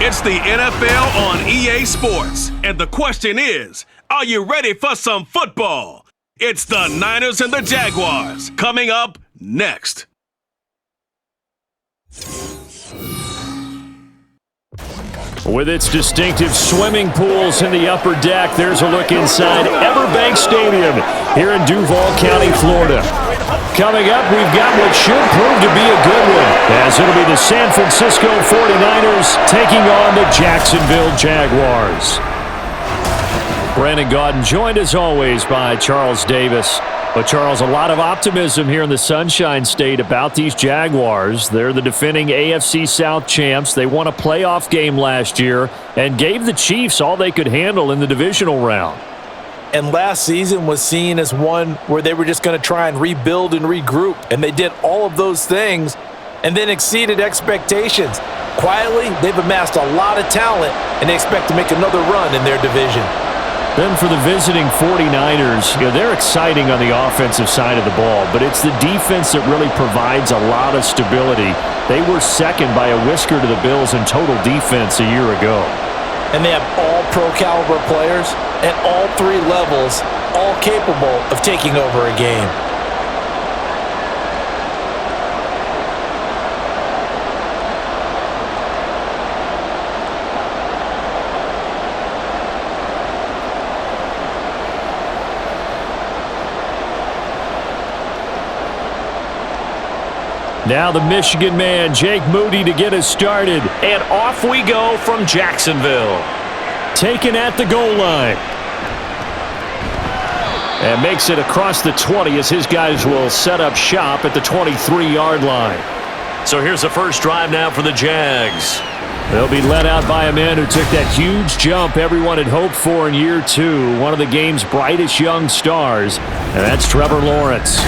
It's the NFL on EA Sports, and the question is, are you ready for some football? It's the Niners and the Jaguars, coming up next. With its distinctive swimming pools in the upper deck, there's a look inside Everbank Stadium here in Duval County, Florida. Coming up, we've got what should prove to be a good one, as it'll be the San Francisco 49ers taking on the Jacksonville Jaguars. Brandon Gaudin joined as always by Charles Davis. But Charles, a lot of optimism here in the Sunshine State about these Jaguars. They're the defending AFC South champs. They won a playoff game last year and gave the Chiefs all they could handle in the divisional round. And last season was seen as one where they were just going to try and rebuild and regroup. And they did all of those things and then exceeded expectations. Quietly, they've amassed a lot of talent, and they expect to make another run in their division. Then for the visiting 49ers, they're exciting on the offensive side of the ball, but it's the defense that really provides a lot of stability. They were second by a whisker to the Bills in total defense a year ago. And they have all pro-caliber players at all three levels, all capable of taking over a game. Now the Michigan man, Jake Moody, to get us started. And off we go from Jacksonville. Taken at the goal line. And makes it across the 20 as his guys will set up shop at the 23-yard line. So here's the first drive now for the Jags. They'll be led out by a man who took that huge jump everyone had hoped for in year two. One of the game's brightest young stars, and that's Trevor Lawrence.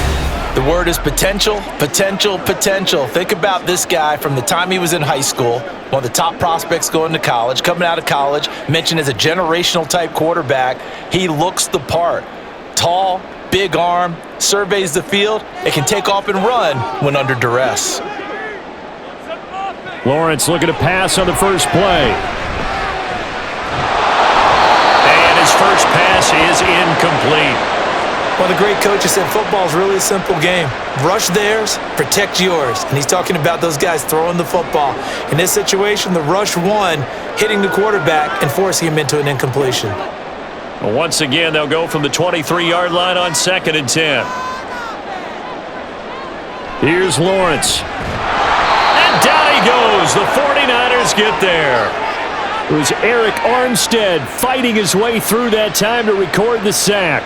The word is potential, potential, potential. Think about this guy from the time he was in high school, one of the top prospects going to college, coming out of college, mentioned as a generational type quarterback. He looks the part. Tall, big arm, surveys the field, and can take off and run when under duress. Lawrence looking to pass on the first play. And his first pass is incomplete. One of the great coaches said football is really a simple game. Rush theirs, protect yours. And he's talking about those guys throwing the football. In this situation, the rush one, hitting the quarterback and forcing him into an incompletion. Well, once again, they'll go from the 23-yard line on 2nd and 10. Here's Lawrence. And down he goes. The 49ers get there. It was Eric Armstead fighting his way through that time to record the sack.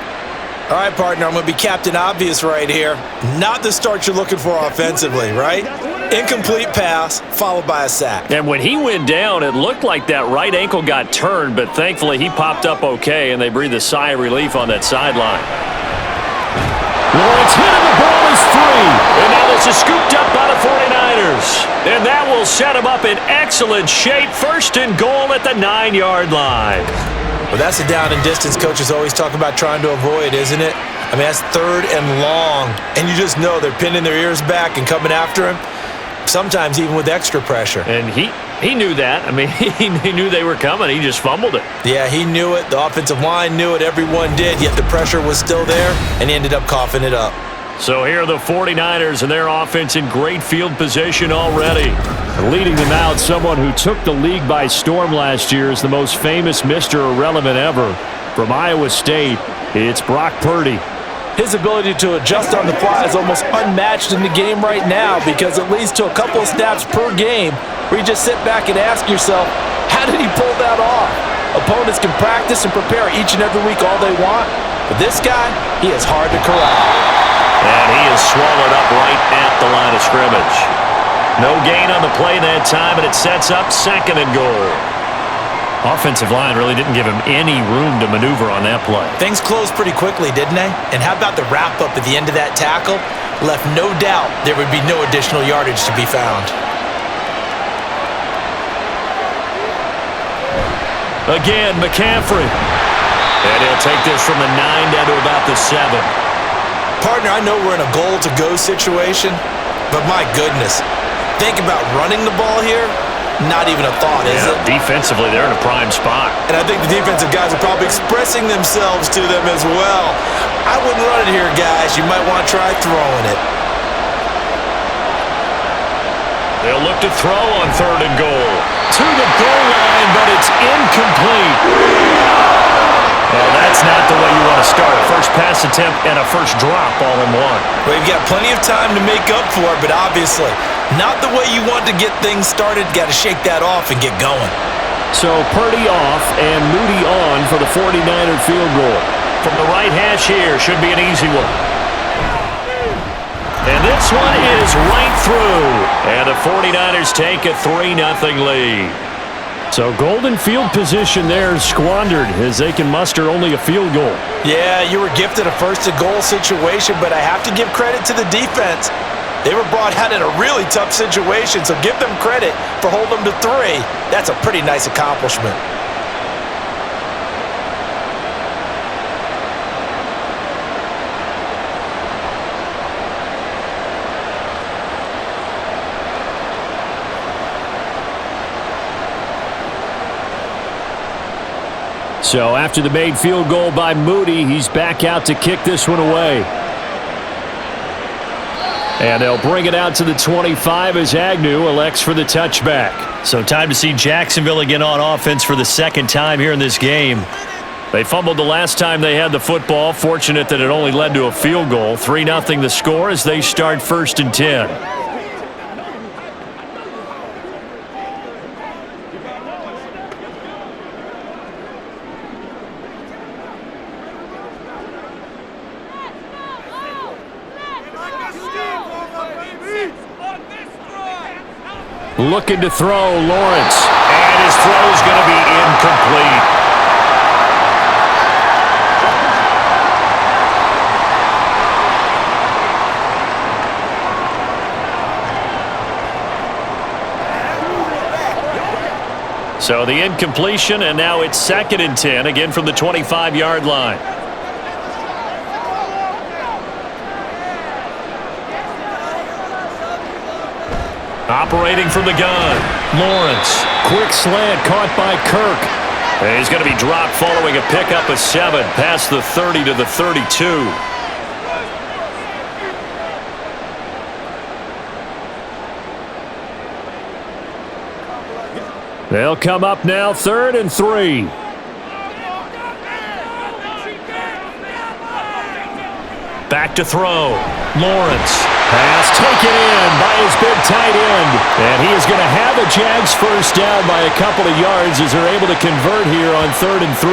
All right, partner, I'm going to be Captain Obvious right here. Not the start you're looking for offensively, right? Incomplete pass followed by a sack. And when he went down, it looked like that right ankle got turned, but thankfully he popped up okay, and they breathed a sigh of relief on that sideline. Lawrence hit him, the ball is free. And now this is scooped up by the 49ers. And that will set him up in excellent shape. 1st and goal at the 9-yard line. Well, that's a down and distance coaches always talk about trying to avoid, isn't it? I mean, that's 3rd and long, and you just know they're pinning their ears back and coming after him, sometimes even with extra pressure. And he knew that. I mean, he knew they were coming. He just fumbled it. Yeah, he knew it. The offensive line knew it. Everyone did, yet the pressure was still there, and he ended up coughing it up. So here are the 49ers and their offense in great field position already. Leading them out, someone who took the league by storm last year is the most famous Mr. Irrelevant ever. From Iowa State, it's Brock Purdy. His ability to adjust on the fly is almost unmatched in the game right now because it leads to a couple of snaps per game where you just sit back and ask yourself, how did he pull that off? Opponents can practice and prepare each and every week all they want, but this guy, he is hard to corral. And he is swallowed up right at the line of scrimmage. No gain on the play that time, and it sets up 2nd and goal. Offensive line really didn't give him any room to maneuver on that play. Things closed pretty quickly, didn't they? And how about the wrap-up at the end of that tackle? Left no doubt there would be no additional yardage to be found. Again, McCaffrey. And he'll take this from the 9 down to about the 7. Partner, I know we're in a goal-to-go situation, but my goodness, think about running the ball here. Not even a thought, is it? Defensively, they're in a prime spot. And I think the defensive guys are probably expressing themselves to them as well. I wouldn't run it here, guys. You might want to try throwing it. They'll look to throw on 3rd and goal. To the goal line, but it's incomplete. Well, that's not the way you want to start. A first pass attempt and a first drop all in one. Well, you've got plenty of time to make up for it, but obviously not the way you want to get things started. Got to shake that off and get going. So Purdy off and Moody on for the 49er field goal. From the right hash here, should be an easy one. And this one is right through. And the 49ers take a 3-0 lead. So golden field position there squandered as they can muster only a field goal. Yeah, you were gifted a first-and-goal situation, but I have to give credit to the defense. They were brought out in a really tough situation, so give them credit for holding them to 3. That's a pretty nice accomplishment. So after the made field goal by Moody, he's back out to kick this one away. And they'll bring it out to the 25 as Agnew elects for the touchback. So time to see Jacksonville again on offense for the 2nd time here in this game. They fumbled the last time they had the football. Fortunate that it only led to a field goal. 3-0 the score as they start 1st and 10. Looking to throw, Lawrence. And his throw is going to be incomplete. So the incompletion, and now it's 2nd and 10, again from the 25-yard line. Operating from the gun, Lawrence. Quick slant caught by Kirk. And he's going to be dropped following a pickup of 7 past the 30 to the 32. They'll come up now 3rd and 3. Back to throw, Lawrence. Pass taken in by his big tight end. And he is going to have a Jags first down by a couple of yards as they're able to convert here on 3rd and 3.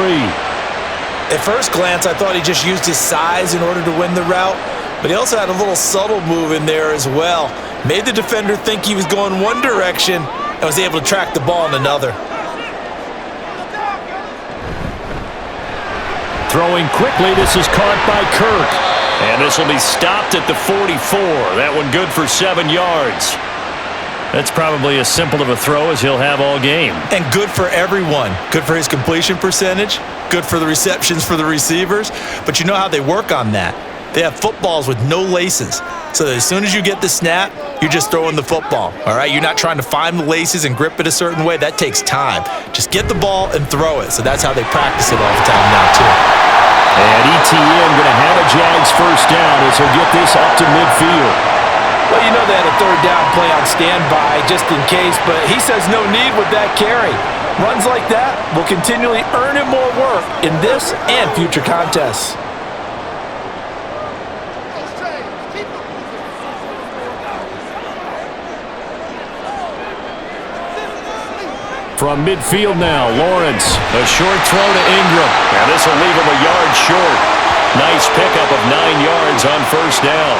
At first glance, I thought he just used his size in order to win the route, but he also had a little subtle move in there as well. Made the defender think he was going one direction and was able to track the ball in another. Throwing quickly, this is caught by Kirk. And this will be stopped at the 44. That one good for 7 yards. That's probably as simple of a throw as he'll have all game. And good for everyone. Good for his completion percentage. Good for the receptions for the receivers. But you know how they work on that. They have footballs with no laces. So that as soon as you get the snap, you're just throwing the football. All right? You're not trying to find the laces and grip it a certain way. That takes time. Just get the ball and throw it. So that's how they practice it all the time now, too. And ETN going to have a Jags first down as he'll get this up to midfield. Well, you know they had a 3rd down play on standby just in case, but he says no need with that carry. Runs like that will continually earn him more work in this and future contests. From midfield now, Lawrence. A short throw to Ingram. And this will leave him a yard short. Nice pickup of 9 yards on first down.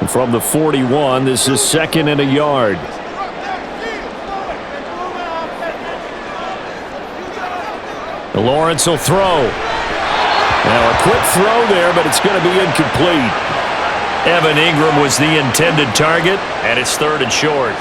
From the 41, this is 2nd and a yard. Lawrence will throw. Now a quick throw there, but it's going to be incomplete. Evan Ingram was the intended target, and it's 3rd and short.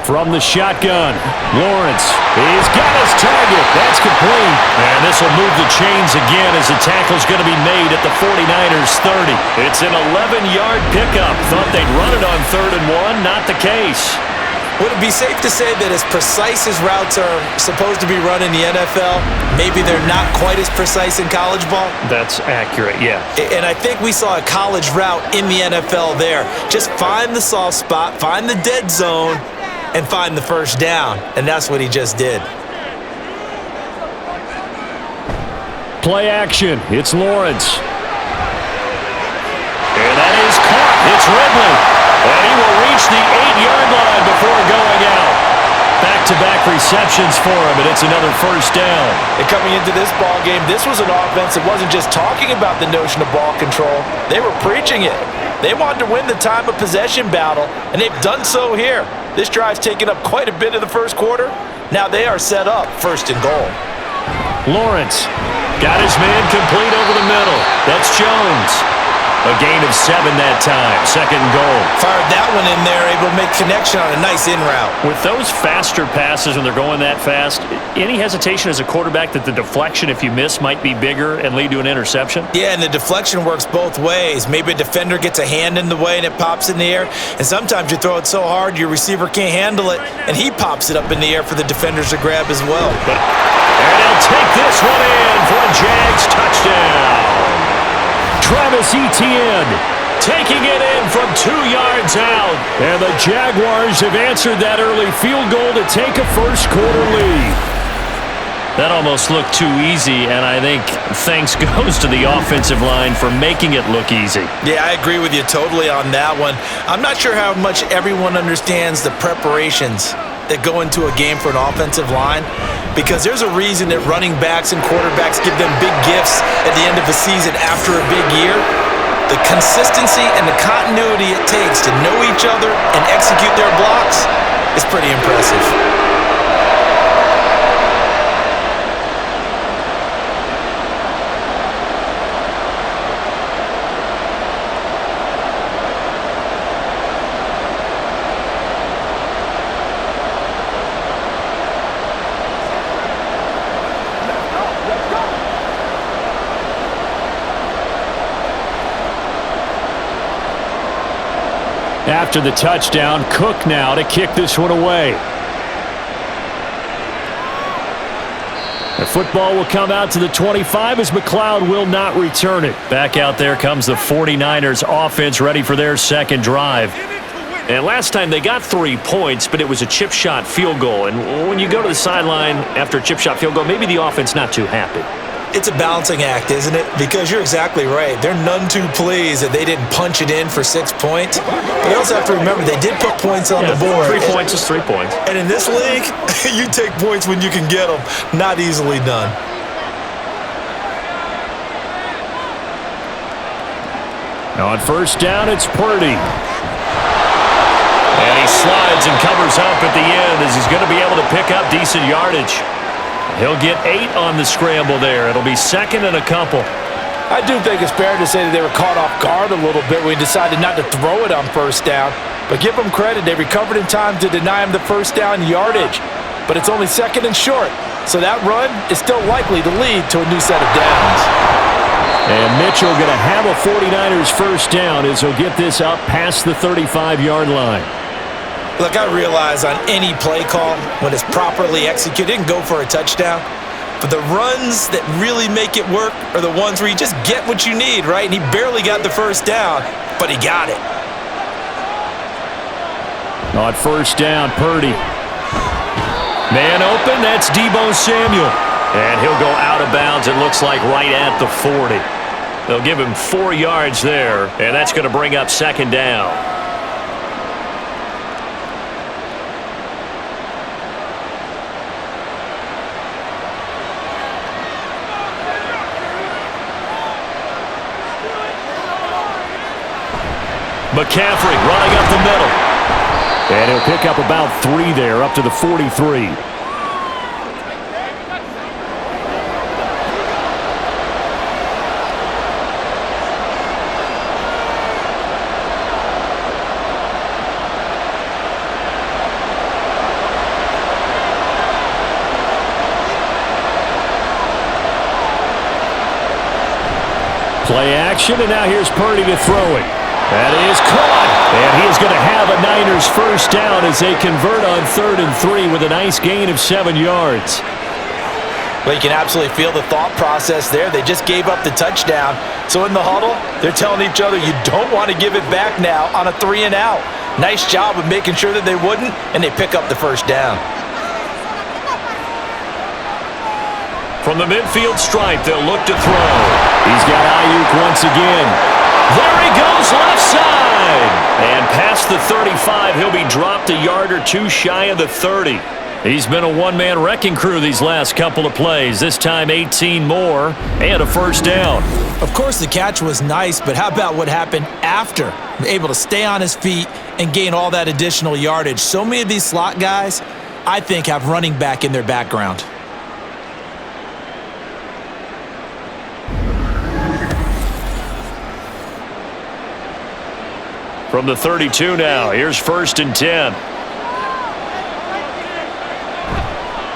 From the shotgun, Lawrence, he's got his target. That's complete. And this will move the chains again as the tackle's going to be made at the 49ers 30. It's an 11-yard pickup. Thought they'd run it on 3rd and 1. Not the case. Would it be safe to say that as precise as routes are supposed to be run in the NFL, maybe they're not quite as precise in college ball? That's accurate, yeah. And I think we saw a college route in the NFL there. Just find the soft spot, find the dead zone, and find the first down. And that's what he just did. Play action. It's Lawrence. And that is caught. It's Ridley. And he will reach the 8-yard line before going out. Back-to-back receptions for him, and it's another first down. And coming into this ball game, this was an offense that wasn't just talking about the notion of ball control. They were preaching it. They wanted to win the time of possession battle, and they've done so here. This drive's taken up quite a bit of the first quarter. Now they are set up 1st and goal. Lawrence got his man complete over the middle. That's Jones. A gain of 7 that time. 2nd and goal. Fired that one in there, able to make connection on a nice in route. With those faster passes when they're going that fast, any hesitation as a quarterback that the deflection, if you miss, might be bigger and lead to an interception? Yeah, and the deflection works both ways. Maybe a defender gets a hand in the way and it pops in the air. And sometimes you throw it so hard your receiver can't handle it, and he pops it up in the air for the defenders to grab as well. And he'll take this one in for a Jags touchdown. Travis Etienne taking it in from 2 yards out. And the Jaguars have answered that early field goal to take a first quarter lead. That almost looked too easy, and I think thanks goes to the offensive line for making it look easy. Yeah, I agree with you totally on that one. I'm not sure how much everyone understands the preparations that go into a game for an offensive line, because there's a reason that running backs and quarterbacks give them big gifts at the end of a season after a big year. The consistency and the continuity it takes to know each other and execute their blocks is pretty impressive. After the touchdown, Cook now to kick this one away. The football will come out to the 25 as McLeod will not return it. Back out there comes the 49ers offense ready for their second drive. And last time they got 3 points, but it was a chip shot field goal. And when you go to the sideline after a chip shot field goal, maybe the offense not too happy. It's a balancing act, isn't it? Because you're exactly right. They're none too pleased that they didn't punch it in for 6 points. But you also have to remember they did put points on the board. 3 points is 3 points. And in this league, you take points when you can get them. Not easily done. Now on first down, it's Purdy. And he slides and covers up at the end as he's going to be able to pick up decent yardage. He'll get 8 on the scramble there. It'll be 2nd and a couple. I do think it's fair to say that they were caught off guard a little bit when we decided not to throw it on first down. But give them credit. They recovered in time to deny him the first down yardage. But it's only 2nd and short. So that run is still likely to lead to a new set of downs. And Mitchell going to have a 49ers first down as he'll get this up past the 35-yard line. Look, I realize on any play call, when it's properly executed, it can go for a touchdown. But the runs that really make it work are the ones where you just get what you need, right? And he barely got the first down, but he got it. On first down, Purdy. Man open, that's Deebo Samuel. And he'll go out of bounds, it looks like, right at the 40. They'll give him 4 yards there, and that's going to bring up 2nd down. McCaffrey running up the middle. And he'll pick up about 3 there, up to the 43. Play action, and now here's Purdy to throw it. That is caught, and he is going to have a Niners first down as they convert on 3rd and 3 with a nice gain of 7 yards. Well, you can absolutely feel the thought process there. They just gave up the touchdown. So in the huddle, they're telling each other, you don't want to give it back now on a 3-and-out. Nice job of making sure that they wouldn't, and they pick up the first down. From the midfield stripe, they'll look to throw. He's got Ayuk once again. There he goes, left side. And past the 35, he'll be dropped a yard or two shy of the 30. He's been a one-man wrecking crew these last couple of plays. This time 18 more and a first down. Of course, the catch was nice, but how about what happened after? Able to stay on his feet and gain all that additional yardage. So many of these slot guys, I think, have running back in their background. From the 32 now, here's 1st and 10.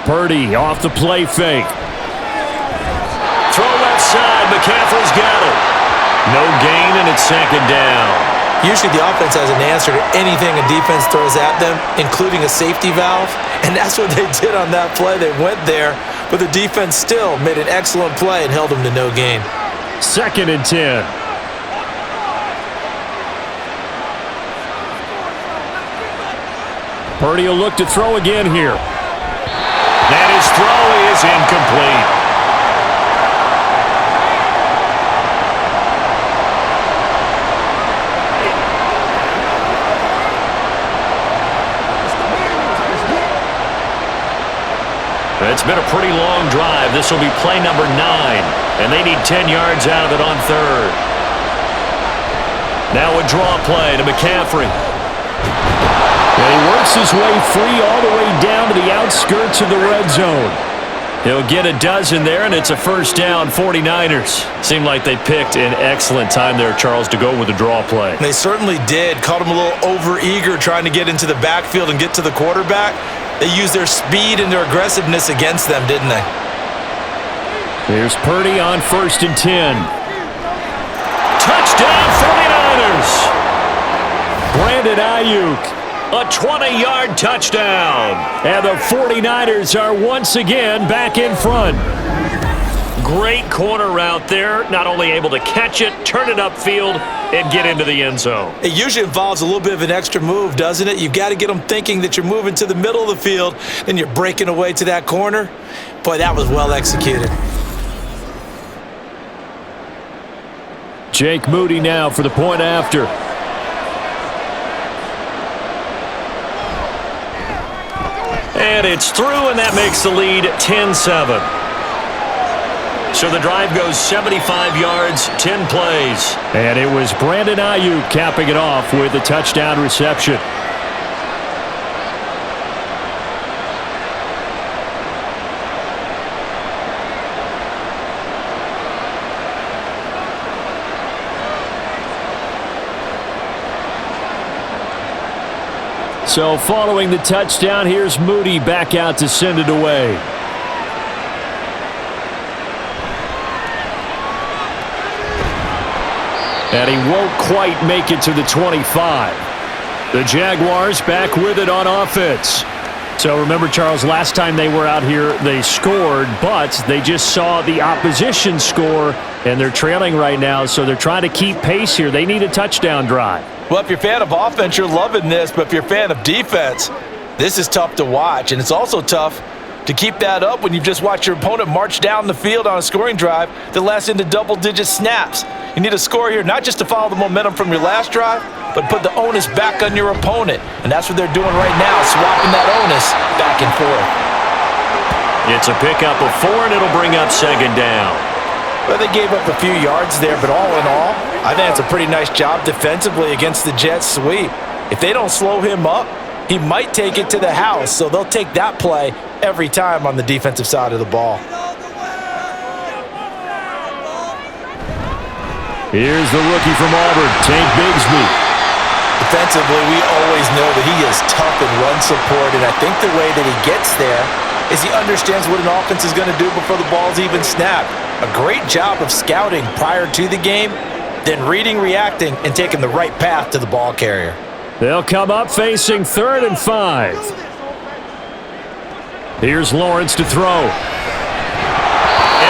Purdy off the play fake. Throw left side, McCaffrey's got it. No gain, and it's 2nd down. Usually the offense has an answer to anything a defense throws at them, including a safety valve, and that's what they did on that play. They went there, but the defense still made an excellent play and held them to no gain. 2nd and 10. Purdy will look to throw again here. And his throw is incomplete. It's been a pretty long drive. This will be play number 9, and they need 10 yards out of it on 3rd. Now a draw play to McCaffrey. And he works his way free all the way down to the outskirts of the red zone. He'll get a dozen there, and it's a first down, 49ers. Seemed like they picked an excellent time there, Charles, to go with the draw play. They certainly did. Caught him a little over-eager trying to get into the backfield and get to the quarterback. They used their speed and their aggressiveness against them, didn't they? Here's Purdy on 1st and 10. Touchdown, 49ers! Brandon Ayuk. A 20-yard touchdown. And the 49ers are once again back in front. Great corner route there. Not only able to catch it, turn it upfield, and get into the end zone. It usually involves a little bit of an extra move, doesn't it? You've got to get them thinking that you're moving to the middle of the field and you're breaking away to that corner. Boy, that was well executed. Jake Moody now for the point after. And it's through, and that makes the lead 10-7. So the drive goes 75 yards, 10 plays. And it was Brandon Ayuk capping it off with a touchdown reception. So following the touchdown, here's Moody back out to send it away. And he won't quite make it to the 25. The Jaguars back with it on offense. So remember, Charles, last time they were out here, they scored, but they just saw the opposition score, and they're trailing right now, so they're trying to keep pace here. They need a touchdown drive. Well, if you're a fan of offense, you're loving this, but if you're a fan of defense, this is tough to watch, and it's also tough to keep that up when you've just watched your opponent march down the field on a scoring drive that lasts into double-digit snaps. You need a score here, not just to follow the momentum from your last drive, but put the onus back on your opponent, and that's what they're doing right now, swapping that onus back and forth. It's a pickup of 4, and it'll bring up 2nd down. Well, they gave up a few yards there, but all in all, I think it's a pretty nice job defensively against the Jets sweep. If they don't slow him up, he might take it to the house, so they'll take that play every time on the defensive side of the ball. Here's the rookie from Auburn, Tank Bigsby. Defensively, we always know that he is tough in run support, and I think the way that he gets there is he understands what an offense is going to do before the ball's even snapped. A great job of scouting prior to the game, then reading, reacting, and taking the right path to the ball carrier. They'll come up facing 3rd and 5. Here's Lawrence to throw. And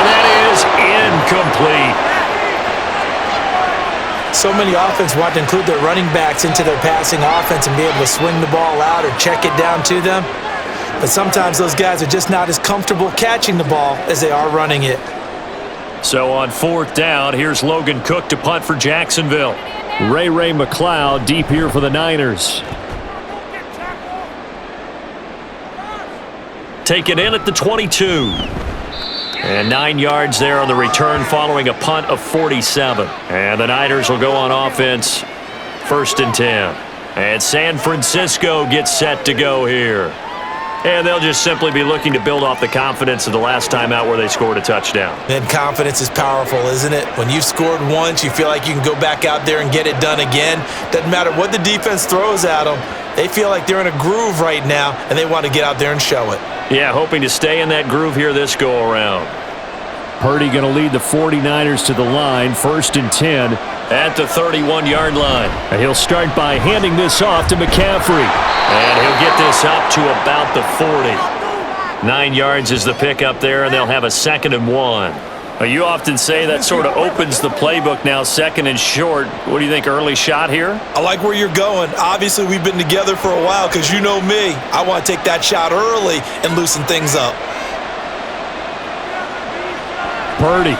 that is incomplete. So many offenses want to include their running backs into their passing offense and be able to swing the ball out or check it down to them. But sometimes those guys are just not as comfortable catching the ball as they are running it. So on 4th down, here's Logan Cook to punt for Jacksonville. Ray McLeod deep here for the Niners. Taken in at the 22. And 9 yards there on the return following a punt of 47. And the Niners will go on offense 1st and 10. And San Francisco gets set to go here. And they'll just simply be looking to build off the confidence of the last time out where they scored a touchdown. And confidence is powerful, isn't it? When you've scored once, you feel like you can go back out there and get it done again. Doesn't matter what the defense throws at them. They feel like they're in a groove right now, and they want to get out there and show it. Yeah, hoping to stay in that groove here this go-around. Purdy going to lead the 49ers to the line, 1st and 10 at the 31-yard line. And he'll start by handing this off to McCaffrey. And he'll get this up to about the 40. 9 yards is the pickup there, and they'll have a 2nd and 1. You often say that sort of opens the playbook now, 2nd and short. What do you think, early shot here? I like where you're going. Obviously, we've been together for a while because you know me. I want to take that shot early and loosen things up. Purdy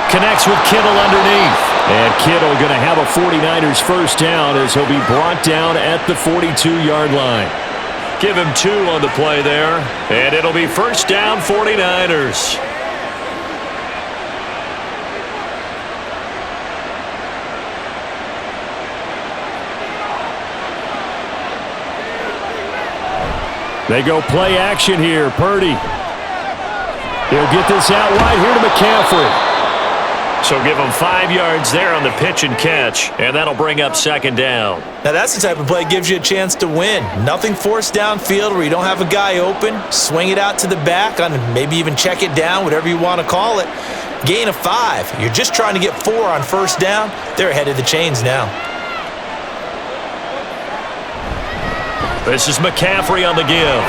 connects with Kittle underneath. And Kittle going to have a 49ers first down as he'll be brought down at the 42-yard line. Give him 2 on the play there. And it'll be first down 49ers. They go play action here. Purdy. He'll get this out wide here to McCaffrey. So give him 5 yards there on the pitch and catch, and that'll bring up 2nd down. Now that's the type of play that gives you a chance to win. Nothing forced downfield where you don't have a guy open. Swing it out to the back, on maybe even check it down, whatever you want to call it. Gain of 5. You're just trying to get 4 on first down. They're ahead of the chains now. This is McCaffrey on the give.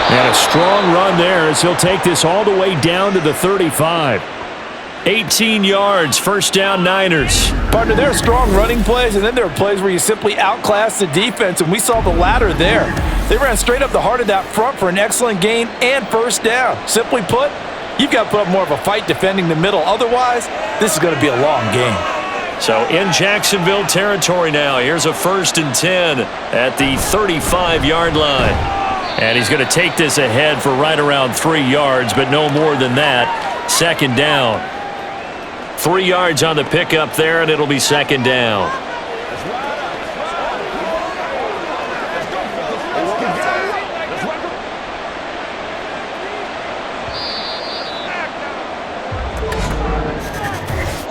And a strong run there as he'll take this all the way down to the 35. 18 yards, first down Niners. Partner, there are strong running plays, and then there are plays where you simply outclass the defense, and we saw the latter there. They ran straight up the heart of that front for an excellent gain and first down. Simply put, you've got to put up more of a fight defending the middle. Otherwise, this is going to be a long game. So in Jacksonville territory now, here's a 1st and 10 at the 35-yard line. And he's going to take this ahead for right around 3 yards, but no more than that. 2nd down. 3 yards on the pickup there, and it'll be 2nd down.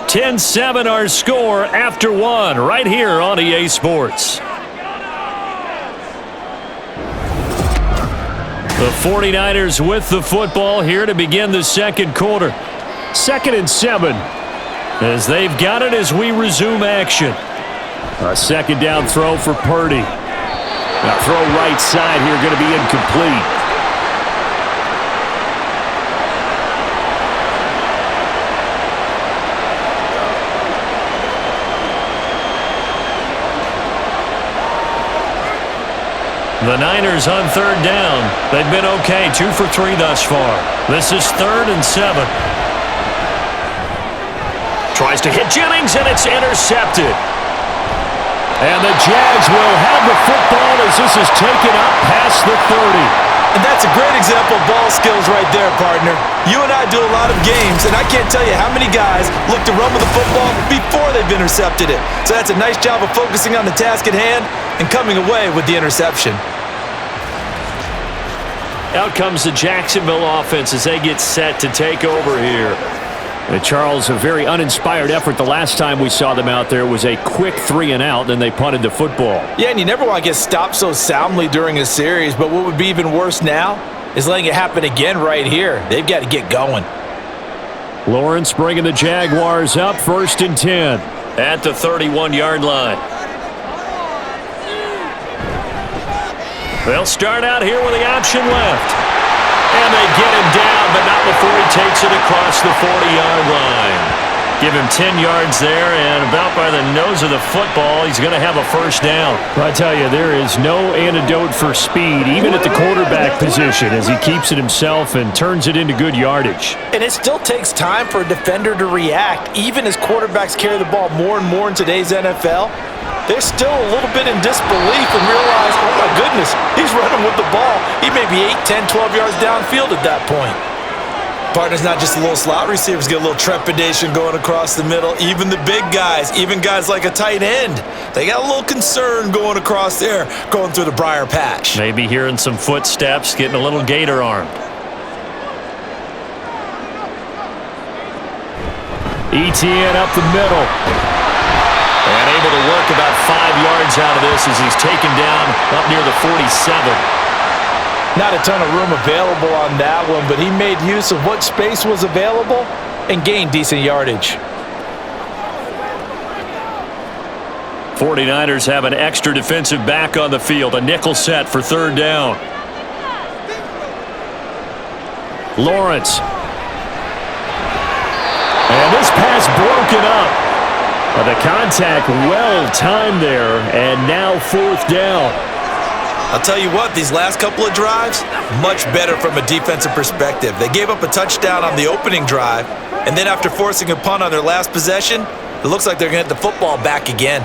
(10-7) our score after 1 right here on EA Sports. The 49ers with the football here to begin the 2nd quarter. 2nd and 7 as they've got it as we resume action. A 2nd down throw for Purdy. Now throw right side here going to be incomplete. The Niners on 3rd down. They've been okay, 2 for 3 thus far. This is 3rd and 7. Tries to hit Jennings, and it's intercepted. And the Jags will have the football as this is taken up past the 30. And that's a great example of ball skills right there, partner. You and I do a lot of games, and I can't tell you how many guys look to run with the football before they've intercepted it. So that's a nice job of focusing on the task at hand and coming away with the interception. Out comes the Jacksonville offense as they get set to take over here. And Charles, a very uninspired effort the last time we saw them out there was a quick 3 and out, then they punted the football. Yeah, and you never want to get stopped so soundly during a series, but what would be even worse now is letting it happen again right here. They've got to get going. Lawrence bringing the Jaguars up 1st and 10. At the 31-yard line. They'll start out here with the option left. And they get him down, but not before he takes it across the 40-yard line. Give him 10 yards there, and about by the nose of the football, he's going to have a first down. I tell you, there is no antidote for speed, even at the quarterback position, as he keeps it himself and turns it into good yardage. And it still takes time for a defender to react. Even as quarterbacks carry the ball more and more in today's NFL, they're still a little bit in disbelief and realize, oh my goodness, he's running with the ball. He may be 8, 10, 12 yards downfield at that point. Partner's not just a little slot receivers, get a little trepidation going across the middle. Even the big guys, even guys like a tight end, they got a little concern going across there, going through the briar patch. Maybe hearing some footsteps, getting a little gator armed. ETN up the middle. And able to work about 5 yards out of this as he's taken down up near the 47. Not a ton of room available on that one, but he made use of what space was available and gained decent yardage. 49ers have an extra defensive back on the field, a nickel set for 3rd down. Lawrence. And this pass broken up. The contact well timed there, and now 4th down. I'll tell you what, these last couple of drives, much better from a defensive perspective. They gave up a touchdown on the opening drive, and then after forcing a punt on their last possession, it looks like they're going to get the football back again.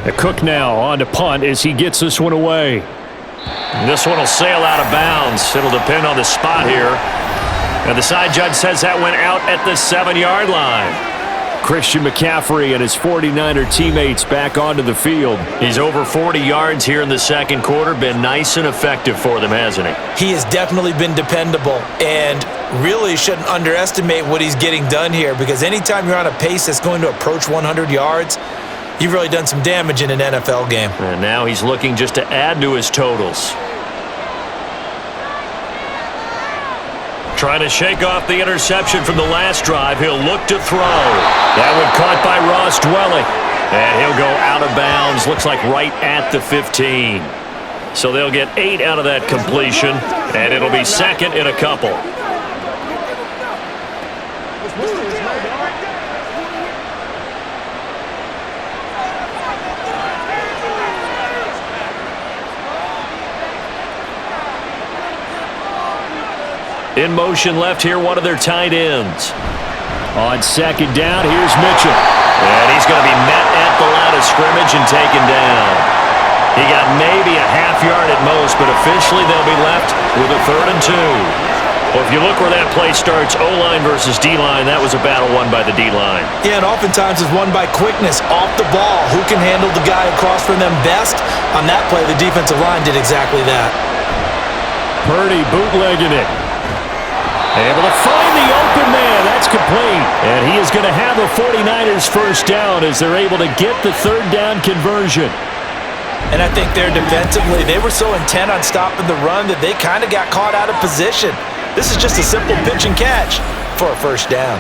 The Cook now on to punt as he gets this one away. And this one will sail out of bounds. It'll depend on the spot here. And the side judge says that went out at the 7-yard line. Christian McCaffrey and his 49er teammates back onto the field. He's over 40 yards here in the second quarter. Been nice and effective for them, hasn't he? He has definitely been dependable, and really shouldn't underestimate what he's getting done here, because anytime you're on a pace that's going to approach 100 yards, you've really done some damage in an NFL game. And now he's looking just to add to his totals. Trying to shake off the interception from the last drive. He'll look to throw. That one caught by Ross Dwelling. And he'll go out of bounds. Looks like right at the 15. So they'll get 8 out of that completion. And it'll be 2nd and a couple. In motion left here, one of their tight ends. On 2nd down, here's Mitchell. And he's going to be met at the line of scrimmage and taken down. He got maybe a half yard at most, but officially they'll be left with a 3rd and 2. Well, if you look where that play starts, O-line versus D-line, that was a battle won by the D-line. Yeah, and oftentimes it's won by quickness off the ball. Who can handle the guy across from them best? On that play, the defensive line did exactly that. Purdy bootlegging it. Able to find the open man. That's complete. And he is going to have a 49ers first down as they're able to get the 3rd down conversion. And I think there defensively, they were so intent on stopping the run that they kind of got caught out of position. This is just a simple pitch and catch for a first down.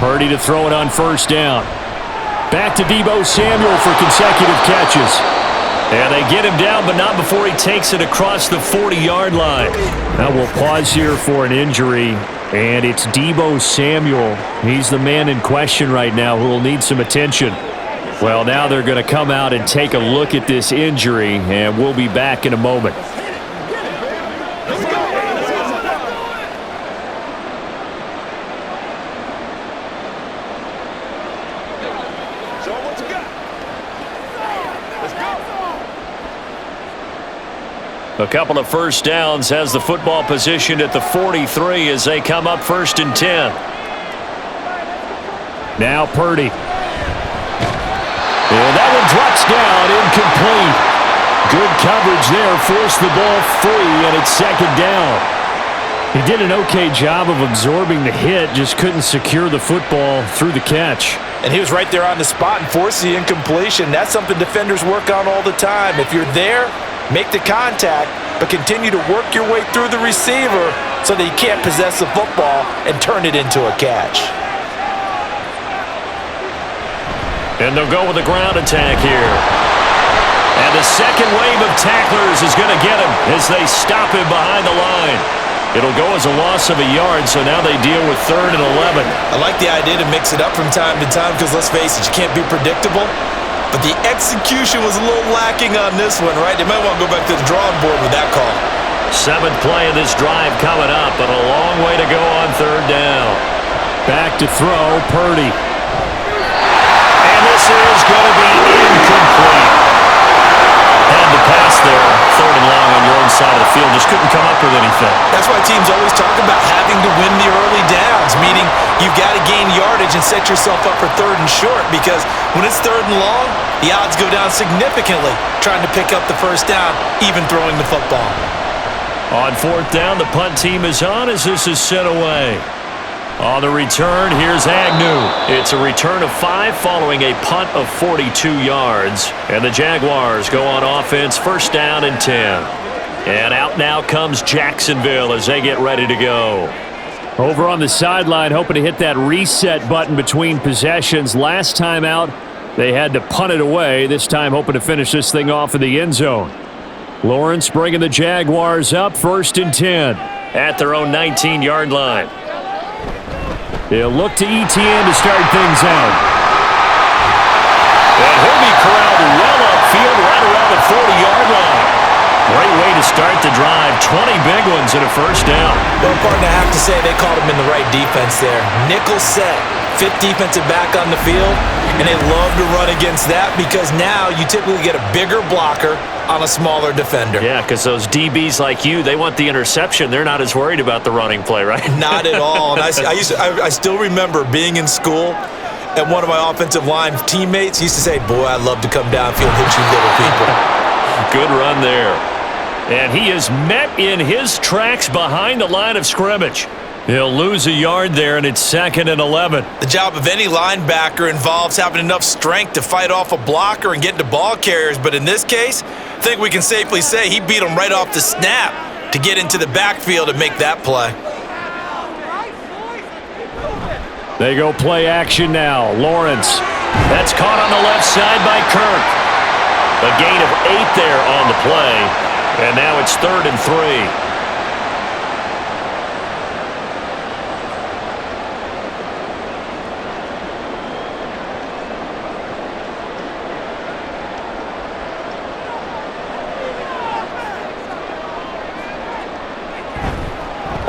Purdy to throw it on 1st down. Back to Deebo Samuel for consecutive catches. And they get him down, but not before he takes it across the 40-yard line. Now we'll pause here for an injury, and it's Deebo Samuel. He's the man in question right now who will need some attention. Well, now they're going to come out and take a look at this injury, and we'll be back in a moment. A couple of first downs, has the football positioned at the 43 as they come up 1st and 10. Now Purdy. And that one drops down, incomplete. Good coverage there, forced the ball free, and it's second down. He did an okay job of absorbing the hit, just couldn't secure the football through the catch. And he was right there on the spot and forced the incompletion. That's something defenders work on all the time. If you're there, make the contact, but continue to work your way through the receiver so that you can't possess the football and turn it into a catch. And they'll go with a ground attack here. And the second wave of tacklers is going to get him as they stop him behind the line. It'll go as a loss of a yard, so now they deal with 3rd and 11. I like the idea to mix it up from time to time because, let's face it, you can't be predictable. But the execution was a little lacking on this one, right? They might want to go back to the drawing board with that call. 7th play of this drive coming up, but a long way to go on 3rd down. Back to throw, Purdy. And this is going to be incomplete. Had the pass there, 3rd and long on your own side of the field. Just couldn't come up with anything. That's why teams always talk about having to win the early downs, meaning you've got to gain yardage and set yourself up for 3rd and short, because when it's 3rd and long, the odds go down significantly trying to pick up the first down, even throwing the football. On 4th down, the punt team is on as this is sent away. On the return, here's Agnew. It's a return of 5 following a punt of 42 yards. And the Jaguars go on offense, 1st down and 10. And out now comes Jacksonville as they get ready to go. Over on the sideline, hoping to hit that reset button between possessions. Last time out, they had to punt it away. This time hoping to finish this thing off in the end zone. Lawrence bringing the Jaguars up, 1st and 10. At their own 19-yard line. They'll look to ETN to start things out. And he'll be corralled well upfield right around the 40-yard line. Great way to start the drive. 20 big ones and a 1st down. Well, partner, I have to say they called him in the right defense there. Nickel set, 5th defensive back on the field, and they love to run against that because now you typically get a bigger blocker on a smaller defender. Yeah, because those DBs like you, they want the interception. They're not as worried about the running play, right? Not at all. And I still remember being in school, and one of my offensive line teammates used to say, boy, I'd love to come downfield and hit you little people. Good run there. And he is met in his tracks behind the line of scrimmage. He'll lose a yard there, and it's 2nd and 11. The job of any linebacker involves having enough strength to fight off a blocker and get to ball carriers. But in this case, I think we can safely say he beat him right off the snap to get into the backfield and make that play. They go play action now. Lawrence. That's caught on the left side by Kirk. A gain of 8 there on the play. And now it's 3rd and 3.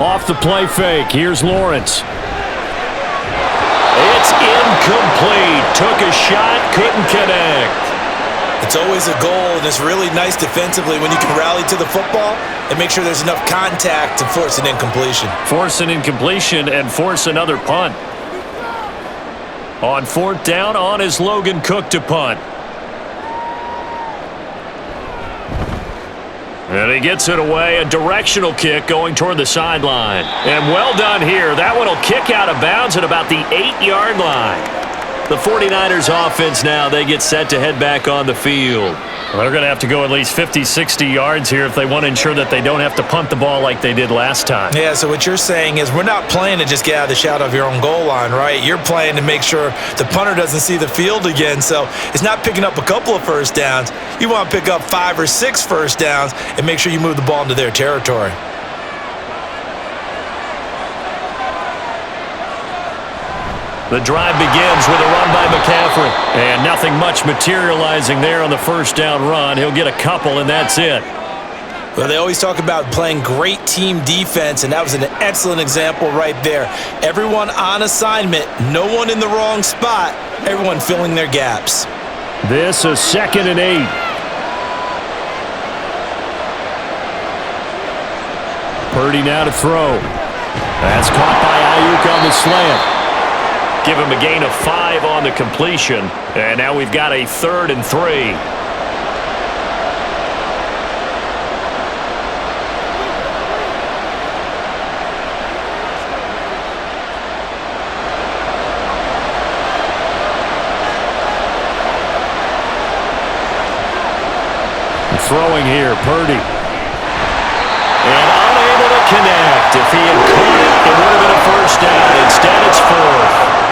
Off the play fake. Here's Lawrence. It's incomplete. Took a shot, couldn't connect. It's always a goal, and it's really nice defensively when you can rally to the football and make sure there's enough contact to force an incompletion. Force an incompletion and force another punt. On 4th down, on is Logan Cook to punt. And he gets it away, a directional kick going toward the sideline. And well done here. That one will kick out of bounds at about the 8-yard line. The 49ers offense now, they get set to head back on the field. Well, they're going to have to go at least 50, 60 yards here if they want to ensure that they don't have to punt the ball like they did last time. Yeah, so what you're saying is we're not playing to just get out of the shadow of your own goal line, right? You're playing to make sure the punter doesn't see the field again. So it's not picking up a couple of 1st downs. You want to pick up 5 or 6 1st downs and make sure you move the ball into their territory. The drive begins with a run by McCaffrey. And nothing much materializing there on the 1st down run. He'll get a couple, and that's it. Well, they always talk about playing great team defense, and that was an excellent example right there. Everyone on assignment, no one in the wrong spot, everyone filling their gaps. This is 2nd and 8. Purdy now to throw. That's caught by Ayuk on the slant. Give him a gain of 5 on the completion. And now we've got a 3rd and 3. Purdy. And unable to connect. If he had caught it, it would have been a first down. Instead, it's fourth.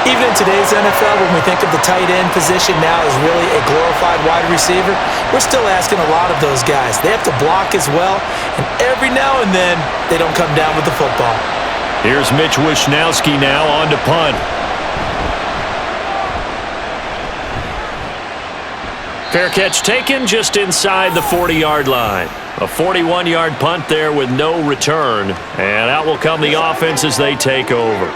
Even in today's NFL, when we think of the tight end position now as really a glorified wide receiver, we're still asking a lot of those guys. They have to block as well, and every now and then, they don't come down with the football. Here's Mitch Wishnowski now on to punt. Fair catch taken just inside the 40-yard line. A 41-yard punt there with no return. And out will come the offense as they take over.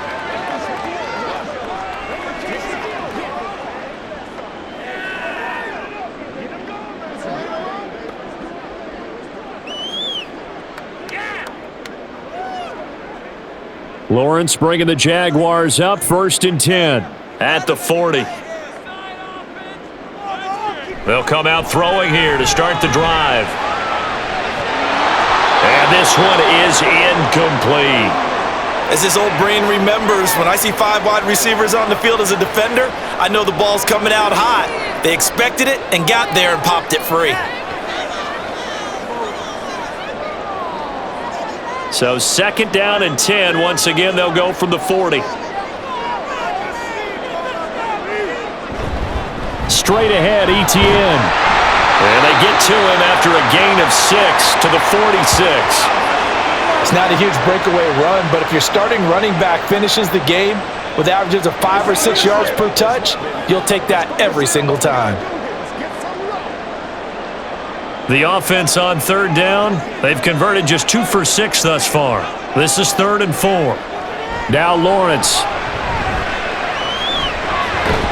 Lawrence bringing the Jaguars up, 1st and 10 at the 40. They'll come out throwing here to start the drive. And this one is incomplete. As this old brain remembers, when I see 5 wide receivers on the field as a defender, I know the ball's coming out hot. They expected it and got there and popped it free. So 2nd down and 10. Once again, they'll go from the 40. Straight ahead, Etienne. And they get to him after a gain of 6 to the 46. It's not a huge breakaway run, but if your starting running back finishes the game with averages of 5 or 6 yards per touch, you'll take that every single time. The offense on 3rd down, they've converted just 2 for 6 thus far. This is 3rd and 4. Now Lawrence.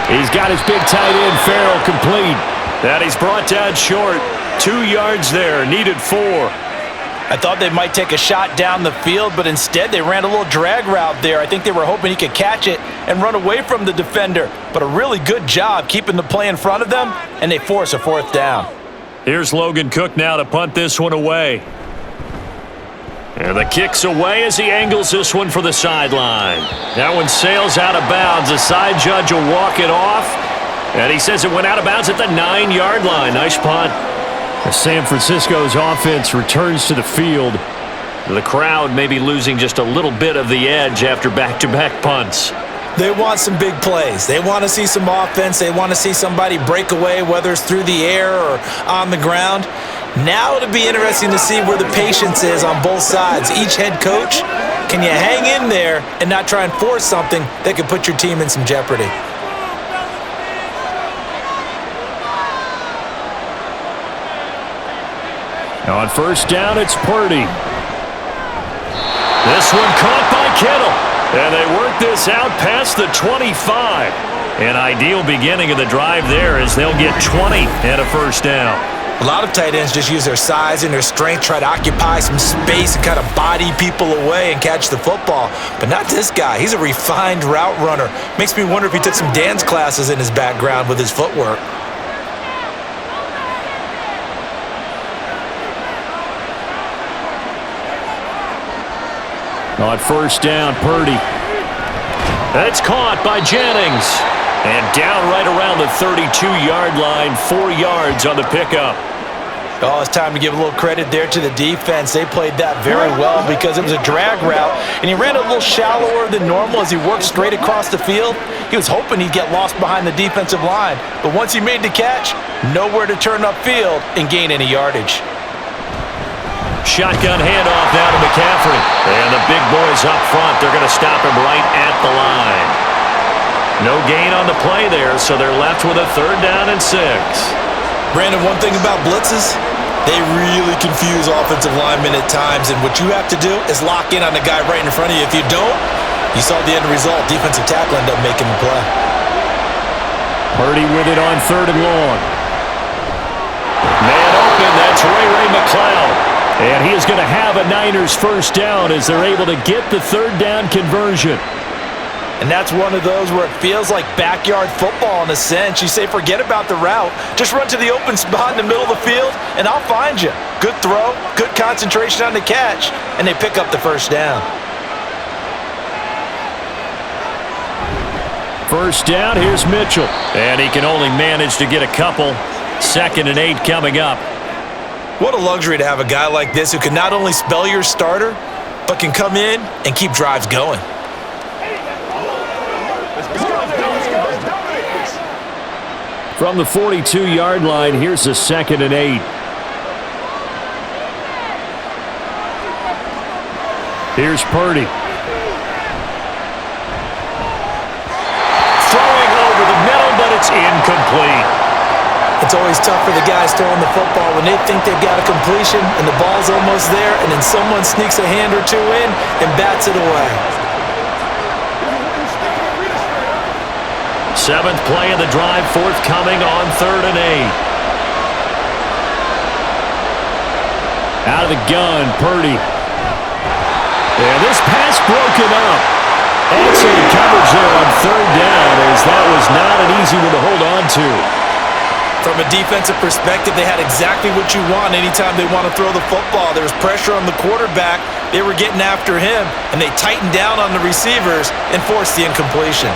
He's got his big tight end, Farrell, complete. And he's brought down short. 2 yards there, needed 4. I thought they might take a shot down the field, but instead they ran a little drag route there. I think they were hoping he could catch it and run away from the defender. But a really good job keeping the play in front of them, and they force a 4th down. Here's Logan Cook now to punt this one away. And the kick's away as he angles this one for the sideline. That one sails out of bounds. The side judge will walk it off. And he says it went out of bounds at the 9-yard line. Nice punt. As San Francisco's offense returns to the field, the crowd may be losing just a little bit of the edge after back-to-back punts. They want some big plays. They want to see some offense. They want to see somebody break away, whether it's through the air or on the ground. Now it'll be interesting to see where the patience is on both sides. Each head coach, can you hang in there and not try and force something that could put your team in some jeopardy? On 1st down, it's Purdy. This one caught by Kittle. And they work this out past the 25. An ideal beginning of the drive there as they'll get 20 and a 1st down. A lot of tight ends just use their size and their strength, try to occupy some space and kind of body people away and catch the football. But not this guy. He's a refined route runner. Makes me wonder if he took some dance classes in his background with his footwork. On 1st down, Purdy. That's caught by Jennings. And down right around the 32-yard line, 4 yards on the pickup. Oh, it's time to give a little credit there to the defense. They played that very well because it was a drag route, and he ran a little shallower than normal as he worked straight across the field. He was hoping he'd get lost behind the defensive line, but once he made the catch, nowhere to turn upfield and gain any yardage. Shotgun handoff now to McCaffrey. And the big boys up front, they're going to stop him right at the line. No gain on the play there, so they're left with a 3rd down and 6. Brandon, one thing about blitzes, they really confuse offensive linemen at times, and what you have to do is lock in on the guy right in front of you. If you don't, you saw the end result. Defensive tackle ended up making the play. Purdy with it on 3rd and long. Man open, that's Ray McCloud. And he is going to have a Niners 1st down as they're able to get the 3rd down conversion. And that's one of those where it feels like backyard football in a sense. You say, forget about the route. Just run to the open spot in the middle of the field, and I'll find you. Good throw, good concentration on the catch, and they pick up the 1st down. 1st down, here's Mitchell. And he can only manage to get a couple. 2nd and 8 coming up. What a luxury to have a guy like this who can not only spell your starter, but can come in and keep drives going. From the 42-yard line, here's a 2nd and 8. Here's Purdy. Throwing over the middle, but it's incomplete. It's always tough for the guys throwing the football when they think they've got a completion and the ball's almost there, and then someone sneaks a hand or two in and bats it away. 7th play of the drive, forthcoming on 3rd and 8. Out of the gun, Purdy. And this pass broken up. Excellent coverage there on 3rd down, as that was not an easy one to hold on to. From a defensive perspective, they had exactly what you want anytime they want to throw the football. There was pressure on the quarterback. They were getting after him, and they tightened down on the receivers and forced the incompletion.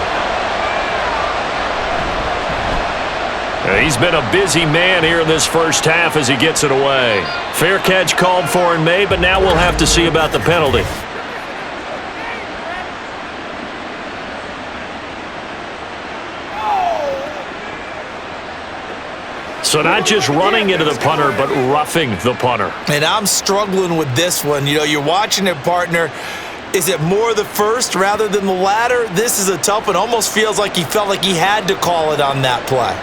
He's been a busy man here in this first half as he gets it away. Fair catch called for and made, but now we'll have to see about the penalty. So not just running into the punter, but roughing the punter. And I'm struggling with this one. You know, you're watching it, partner. Is it more the first rather than the latter? This is a tough one. Almost feels like he felt like he had to call it on that play.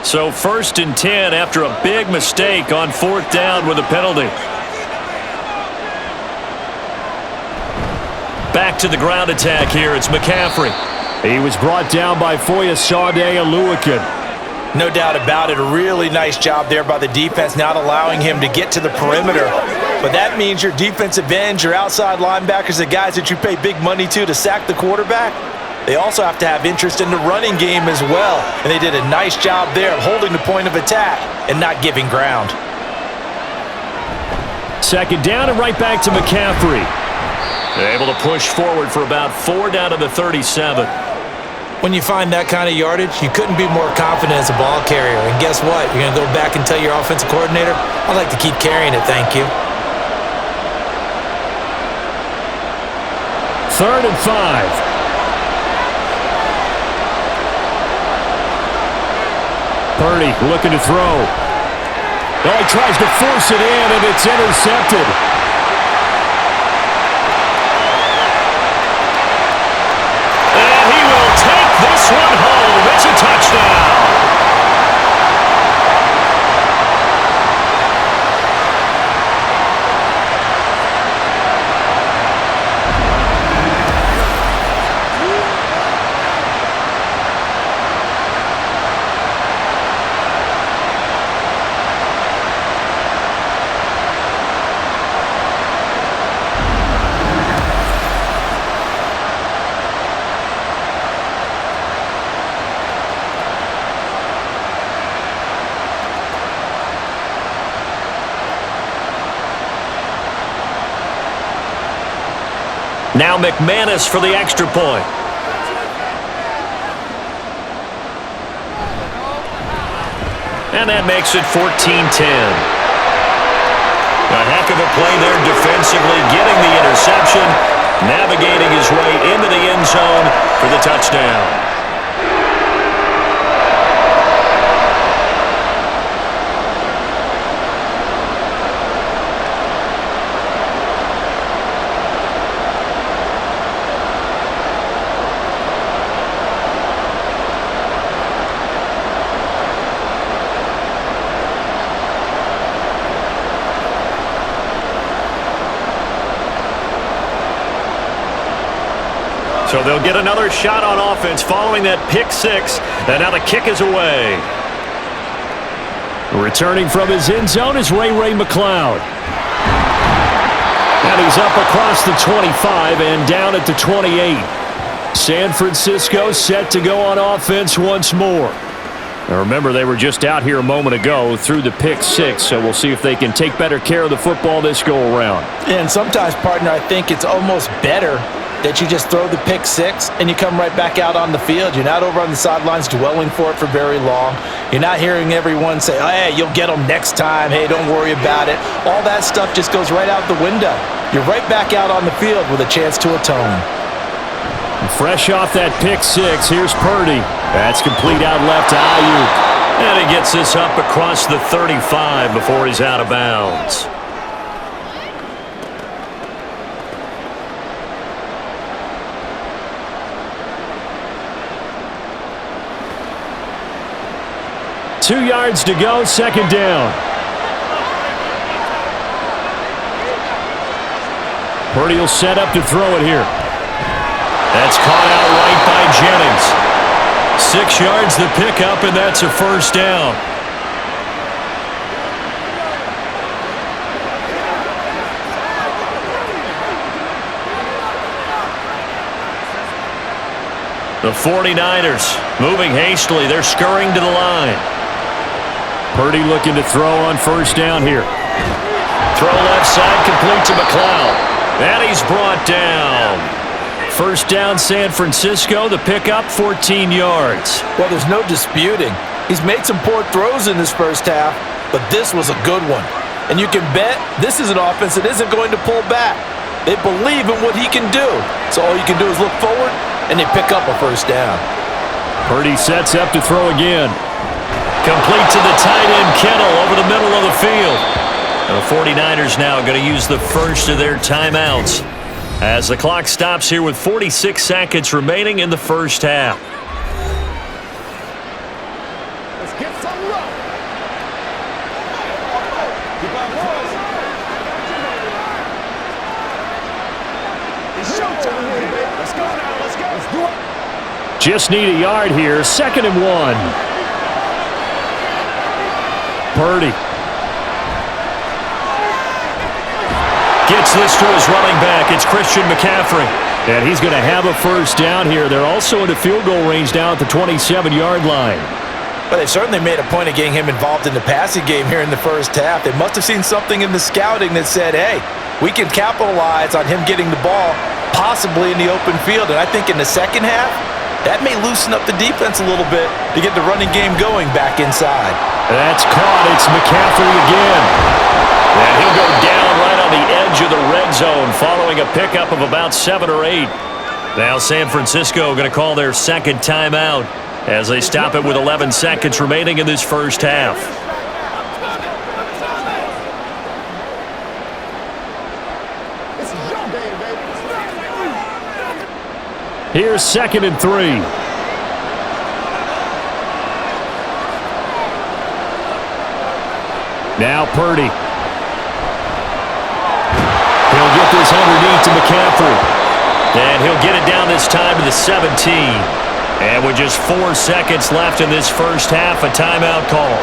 So 1st and 10 after a big mistake on 4th down with a penalty. Back to the ground attack here. It's McCaffrey. He was brought down by Foyesade Oluwakin. No doubt about it. A really nice job there by the defense, not allowing him to get to the perimeter. But that means your defensive ends, your outside linebackers, the guys that you pay big money to sack the quarterback, they also have to have interest in the running game as well. And they did a nice job there of holding the point of attack and not giving ground. 2nd down and right back to McCaffrey. Able to push forward for about 4 down to the 37. When you find that kind of yardage, you couldn't be more confident as a ball carrier. And guess what? You're going to go back and tell your offensive coordinator, I'd like to keep carrying it, thank you. 3rd and 5. Purdy looking to throw. Oh, he tries to force it in, and it's intercepted. And he will take this one home. It's a touchdown. Now McManus for the extra point. And that makes it 14-10. A heck of a play there defensively, getting the interception, navigating his way into the end zone for the touchdown. So they'll get another shot on offense following that pick six. And now the kick is away. Returning from his end zone is Ray McCloud. And he's up across the 25 and down at the 28. San Francisco set to go on offense once more. Now remember, they were just out here a moment ago through the pick six, so we'll see if they can take better care of the football this go-around. And sometimes, partner, I think it's almost better that you just throw the pick six and you come right back out on the field. You're not over on the sidelines dwelling for it for very long. You're not hearing everyone say, oh, hey, you'll get them next time. Hey, don't worry about it. All that stuff just goes right out the window. You're right back out on the field with a chance to atone. Fresh off that pick six, here's Purdy. That's complete out left to Ayuk. And he gets this up across the 35 before he's out of bounds. Two yards to go, second down. Purdy will set up to throw it here. That's caught out right by Jennings. 6 yards the pickup, and that's a first down. The 49ers moving hastily. They're scurrying to the line. Purdy looking to throw on first down here. Throw left side, complete to McLeod. And he's brought down. First down, San Francisco. The pickup, 14 yards. Well, there's no disputing. He's made some poor throws in this first half, but this was a good one. And you can bet this is an offense that isn't going to pull back. They believe in what he can do. So all you can do is look forward, and they pick up a first down. Purdy sets up to throw again. Complete to the tight end, Kittle, over the middle of the field. And the 49ers now going to use the first of their timeouts as the clock stops here with 46 seconds remaining in the first half. Let's get some love. It's showtime, baby. Let's go now. Let's go. Let's do it. Just need a yard here. 2nd and 1. Purdy gets this to his running back. It's Christian McCaffrey. And he's going to have a first down here. They're also in the field goal range down at the 27-yard line. But they certainly made a point of getting him involved in the passing game here in the first half. They must have seen something in the scouting that said, hey, we can capitalize on him getting the ball possibly in the open field. And I think in the second half, that may loosen up the defense a little bit to get the running game going back inside. That's caught. It's McCaffrey again. And he'll go down right on the edge of the red zone following a pickup of about 7 or 8. Now San Francisco going to call their second timeout as they stop it with 11 seconds remaining in this first half. Here's 2nd and 3. Now Purdy. He'll get this underneath to McCaffrey. And he'll get it down this time to the 17. And with just 4 seconds left in this first half, a timeout call.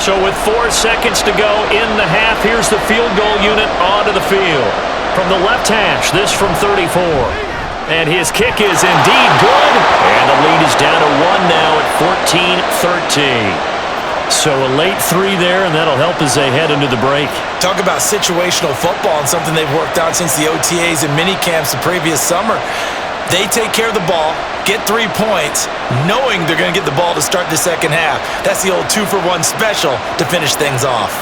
So with 4 seconds to go in the half, here's the field goal unit onto the field. From the left hash, this from 34. And his kick is indeed good. And the lead is down to 1 now at 14-13. So a late 3 there, and that'll help as they head into the break. Talk about situational football and something they've worked on since the OTAs and mini camps the previous summer. They take care of the ball, get 3 points, knowing they're going to get the ball to start the second half. That's the old 2-for-1 special to finish things off.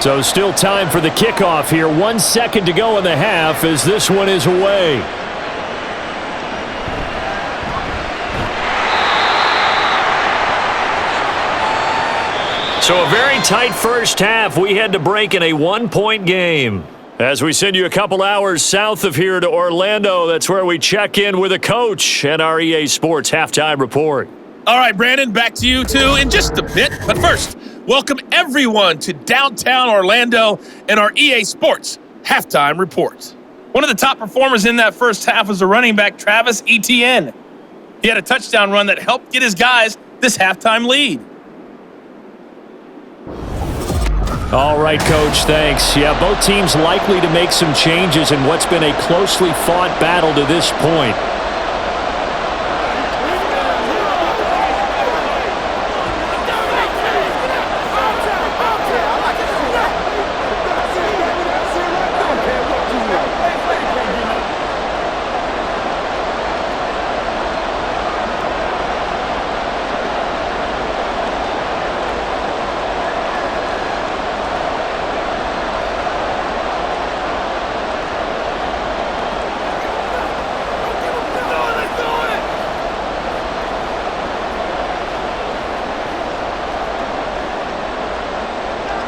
So still time for the kickoff here. 1 second to go in the half as this one is away. So a very tight first half. We had to break in a 1-point game. As we send you a couple hours south of here to Orlando, that's where we check in with a coach and our EA Sports halftime report. All right, Brandon, back to you two in just a bit. But first, Welcome everyone to downtown Orlando and our EA Sports Halftime Report. One of the top performers in that first half was the running back Travis Etienne. He had a touchdown run that helped get his guys this halftime lead. All right, Coach, thanks. Yeah, both teams likely to make some changes in what's been a closely fought battle to this point.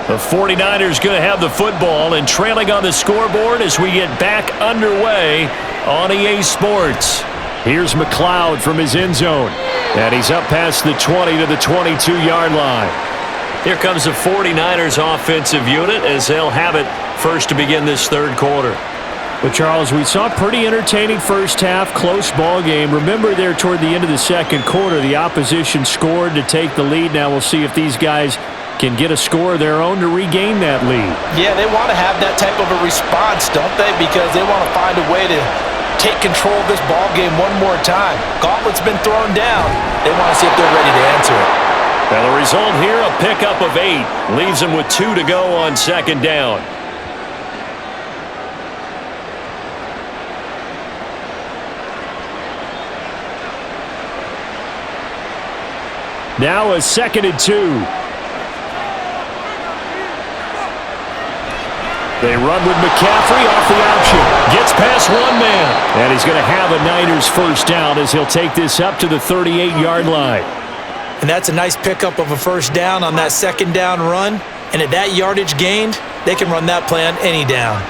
The 49ers going to have the football and trailing on the scoreboard as we get back underway on EA Sports. Here's McLeod from his end zone. And he's up past the 20 to the 22-yard line. Here comes the 49ers offensive unit as they'll have it first to begin this third quarter. But, Charles, we saw a pretty entertaining first half, close ball game. Remember there toward the end of the second quarter, the opposition scored to take the lead. Now we'll see if these guys can get a score of their own to regain that lead. Yeah, they want to have that type of a response, don't they? Because they want to find a way to take control of this ball game one more time. Gauntlet's been thrown down. They want to see if they're ready to answer it. Now the result here, a pickup of 8. Leaves them with 2 to go on second down. Now a 2nd and 2. They run with McCaffrey off the option. Gets past one man. And he's going to have a Niners first down as he'll take this up to the 38-yard line. And that's a nice pickup of a first down on that second down run. And at that yardage gained, they can run that play on any down.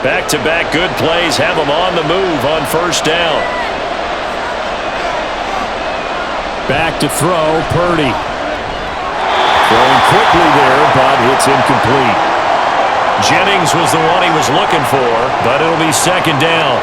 Back-to-back good plays have them on the move on first down. Back to throw, Purdy. Throwing quickly there, but it's incomplete. Jennings was the one he was looking for, but it'll be second down.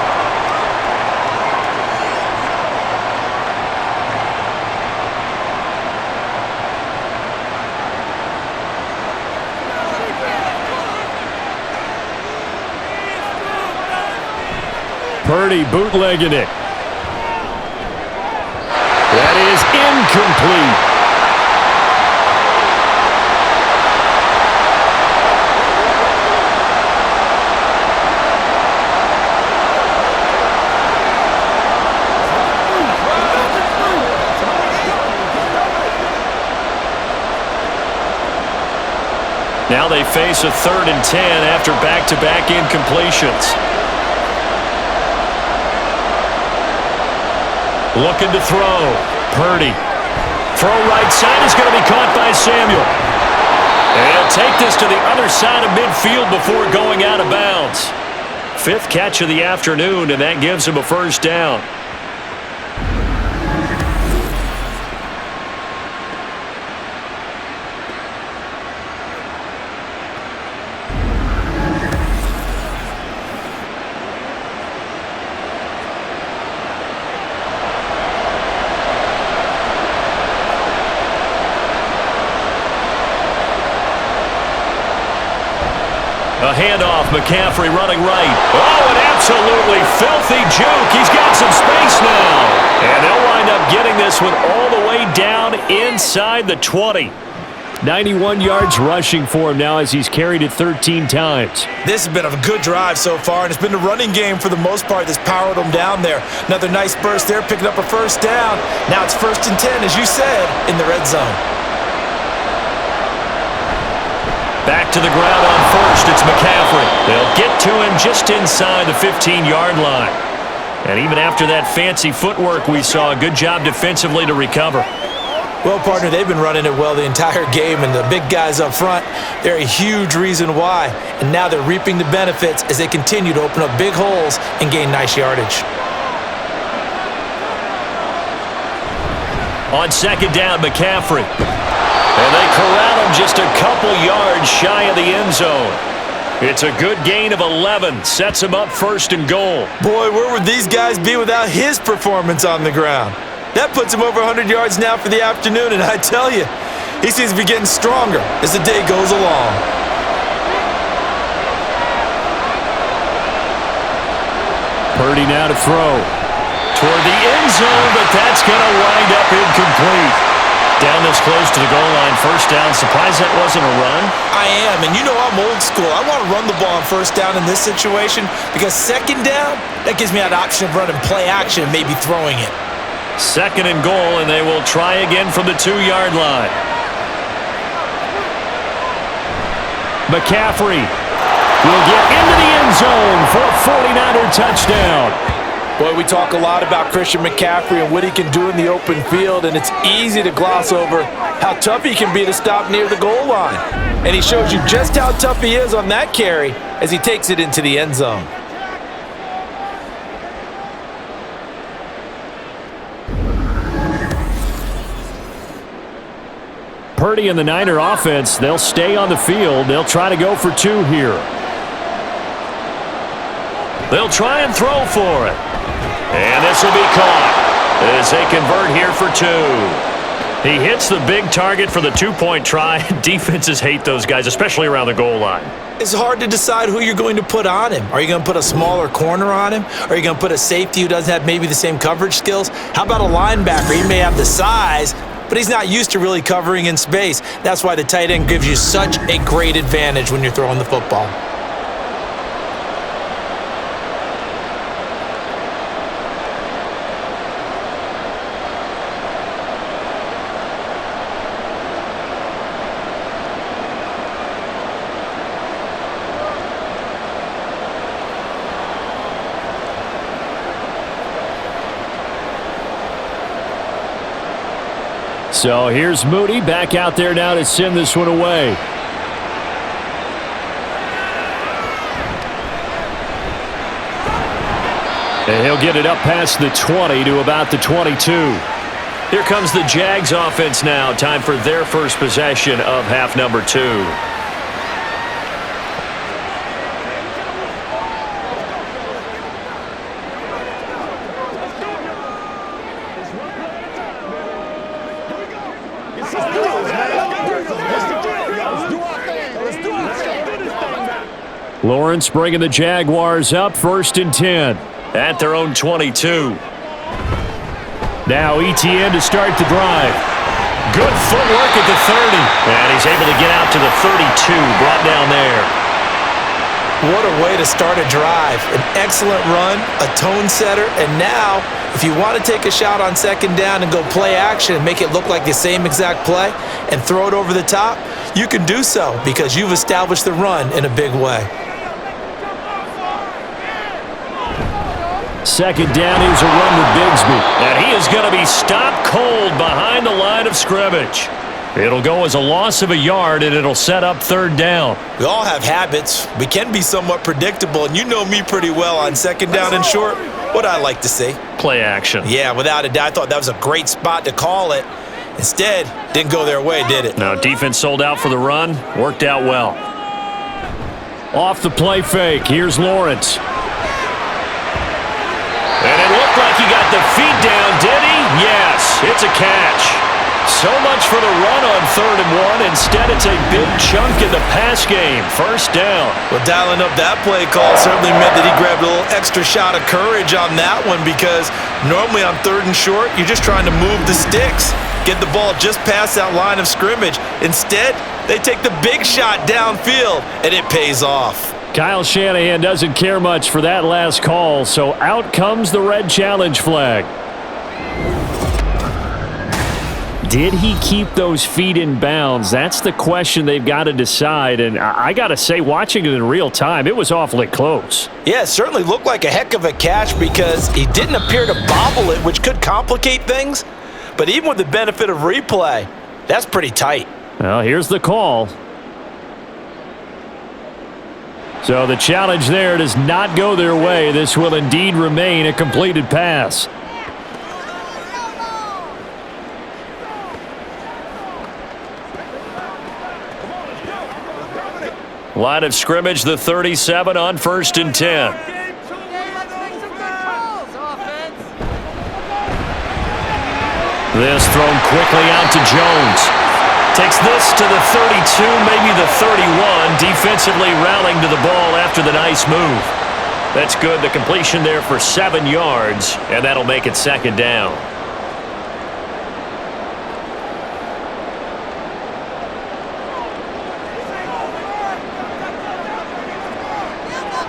Purdy bootlegging it. That is incomplete. Now they face a 3rd and 10 after back-to-back incompletions. Looking to throw. Purdy. Throw right side is going to be caught by Samuel. And he'll take this to the other side of midfield before going out of bounds. 5th catch of the afternoon, and that gives him a first down. A handoff, McCaffrey running right. Oh, an absolutely filthy juke. He's got some space now. And they'll wind up getting this one all the way down inside the 20. 91 yards rushing for him now as he's carried it 13 times. This has been a good drive so far, and it's been the running game for the most part that's powered them down there. Another nice burst there, picking up a first down. Now it's 1st and 10, as you said, in the red zone. Back to the ground on first, it's McCaffrey. They'll get to him just inside the 15-yard line. And even after that fancy footwork we saw, a good job defensively to recover. Well, partner, they've been running it well the entire game, and the big guys up front, they're a huge reason why. And now they're reaping the benefits as they continue to open up big holes and gain nice yardage. On second down, McCaffrey. And they corral him just a couple yards shy of the end zone. It's a good gain of 11. Sets him up first and goal. Boy, where would these guys be without his performance on the ground? That puts him over 100 yards now for the afternoon, and I tell you, he seems to be getting stronger as the day goes along. Purdy now to throw. Toward the end zone, but that's going to wind up incomplete. Down this close to the goal line, first down. Surprised that wasn't a run? I am, and you know I'm old school. I want to run the ball on first down in this situation because second down, that gives me that option of running play action and maybe throwing it. Second and goal, and they will try again from the 2-yard line. McCaffrey will get into the end zone for a 49er touchdown. Boy, we talk a lot about Christian McCaffrey and what he can do in the open field, and it's easy to gloss over how tough he can be to stop near the goal line. And he shows you just how tough he is on that carry as he takes it into the end zone. Purdy and the Niner offense, they'll stay on the field. They'll try to go for 2 here. They'll try and throw for it. And this will be caught as they convert here for 2. He hits the big target for the 2-point try. Defenses hate those guys, especially around the goal line. It's hard to decide who you're going to put on him. Are you going to put a smaller corner on him? Are you going to put a safety who doesn't have maybe the same coverage skills? How about a linebacker? He may have the size, but he's not used to really covering in space. That's why the tight end gives you such a great advantage when you're throwing the football. So here's Moody back out there now to send this one away. And he'll get it up past the 20 to about the 22. Here comes the Jags offense now. Time for their first possession of half number 2. Lawrence bringing the Jaguars up, 1st and 10 at their own 22. Now ETN to start the drive. Good footwork at the 30. And he's able to get out to the 32, brought down there. What a way to start a drive. An excellent run, a tone setter, and now if you want to take a shot on second down and go play action and make it look like the same exact play and throw it over the top, you can do so because you've established the run in a big way. Second down, here's a run to Bigsby. And he is going to be stopped cold behind the line of scrimmage. It'll go as a loss of a yard, and it'll set up 3rd down. We all have habits. We can be somewhat predictable, and you know me pretty well on second down and short. What I like to see. Play action. Yeah, without a doubt. I thought that was a great spot to call it. Instead, didn't go their way, did it? Now, defense sold out for the run. Worked out well. Off the play fake, here's Lawrence. And it looked like he got the feet down, did he? Yes, it's a catch. So much for the run on 3rd and 1. Instead, it's a big chunk in the pass game. 1st down. Well, dialing up that play call certainly meant that he grabbed a little extra shot of courage on that one because normally on 3rd and short, you're just trying to move the sticks, get the ball just past that line of scrimmage. Instead, they take the big shot downfield, and it pays off. Kyle Shanahan doesn't care much for that last call, so out comes the red challenge flag. Did he keep those feet in bounds? That's the question they've got to decide, and I got to say, watching it in real time, it was awfully close. Yeah, it certainly looked like a heck of a catch because he didn't appear to bobble it, which could complicate things, but even with the benefit of replay, that's pretty tight. Well, here's the call. So the challenge there does not go their way. This will indeed remain a completed pass. Line of scrimmage, the 37 on 1st and 10. This thrown quickly out to Jones. Takes this to the 32, maybe the 31. Defensively rallying to the ball after the nice move. That's good. The completion there for 7 yards, and that'll make it 2nd down.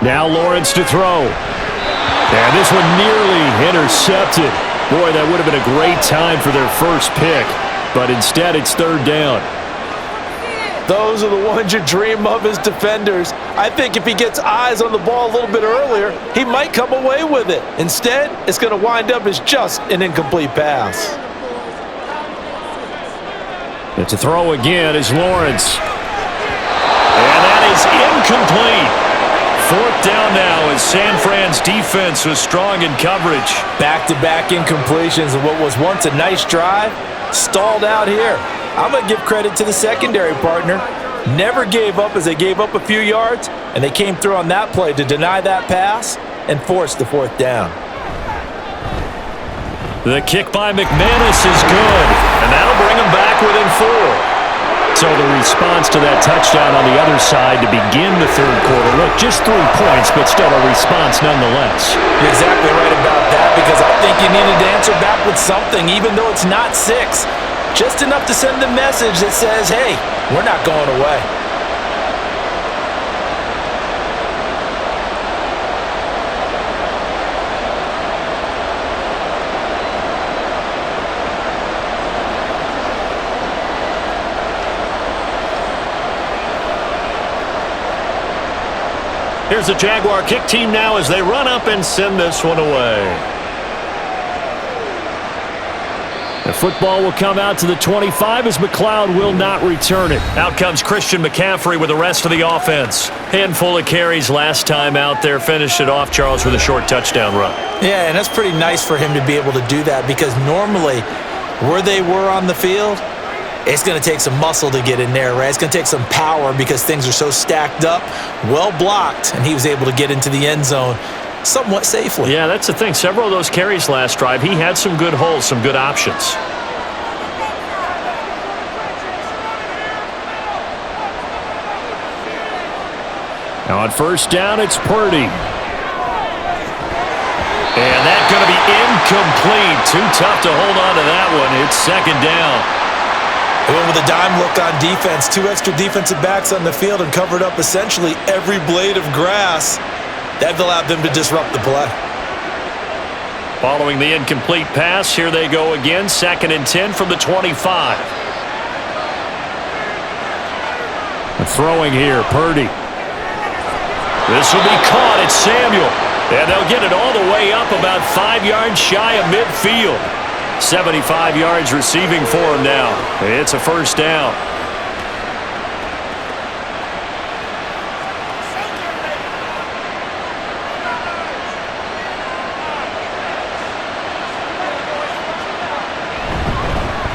Now Lawrence to throw. And this one nearly intercepted. Boy, that would have been a great time for their first pick. But instead, it's 3rd down. Those are the ones you dream of as defenders. I think if he gets eyes on the ball a little bit earlier, he might come away with it. Instead, it's going to wind up as just an incomplete pass. It's a throw again as Lawrence. And that is incomplete. 4th down now as San Fran's defense was strong in coverage. Back-to-back incompletions of what was once a nice drive, stalled out here. I'm going to give credit to the secondary partner. Never gave up as they gave up a few yards, and they came through on that play to deny that pass and force the 4th down. The kick by McManus is good, and that'll bring them back within 4. So the response to that touchdown on the other side to begin the 3rd quarter. Look, just 3 points, but still a response nonetheless. You're exactly right about that, because I think you needed to answer back with something, even though it's not 6. Just enough to send the message that says, hey, we're not going away. Here's the Jaguar kick team now as they run up and send this one away. The football will come out to the 25 as McLeod will not return it. Out comes Christian McCaffrey with the rest of the offense. Handful of carries last time out there. Finished it off, Charles, with a short touchdown run. Yeah, and that's pretty nice for him to be able to do that, because normally where they were on the field, it's going to take some muscle to get in there, right? It's going to take some power because things are so stacked up, well blocked, and he was able to get into the end zone somewhat safely. Yeah, that's the thing. Several of those carries last drive, he had some good holes, some good options. Now on 1st down, it's Purdy. And that's going to be incomplete. Too tough to hold on to that one. It's 2nd down. They went with a dime look on defense. 2 extra defensive backs on the field and covered up essentially every blade of grass. That allowed them to disrupt the play. Following the incomplete pass, here they go again. 2nd and 10 from the 25. Throwing here, Purdy. This will be caught. It's Samuel. And they'll get it all the way up about 5 yards shy of midfield. 75 yards receiving for him now. It's a 1st down.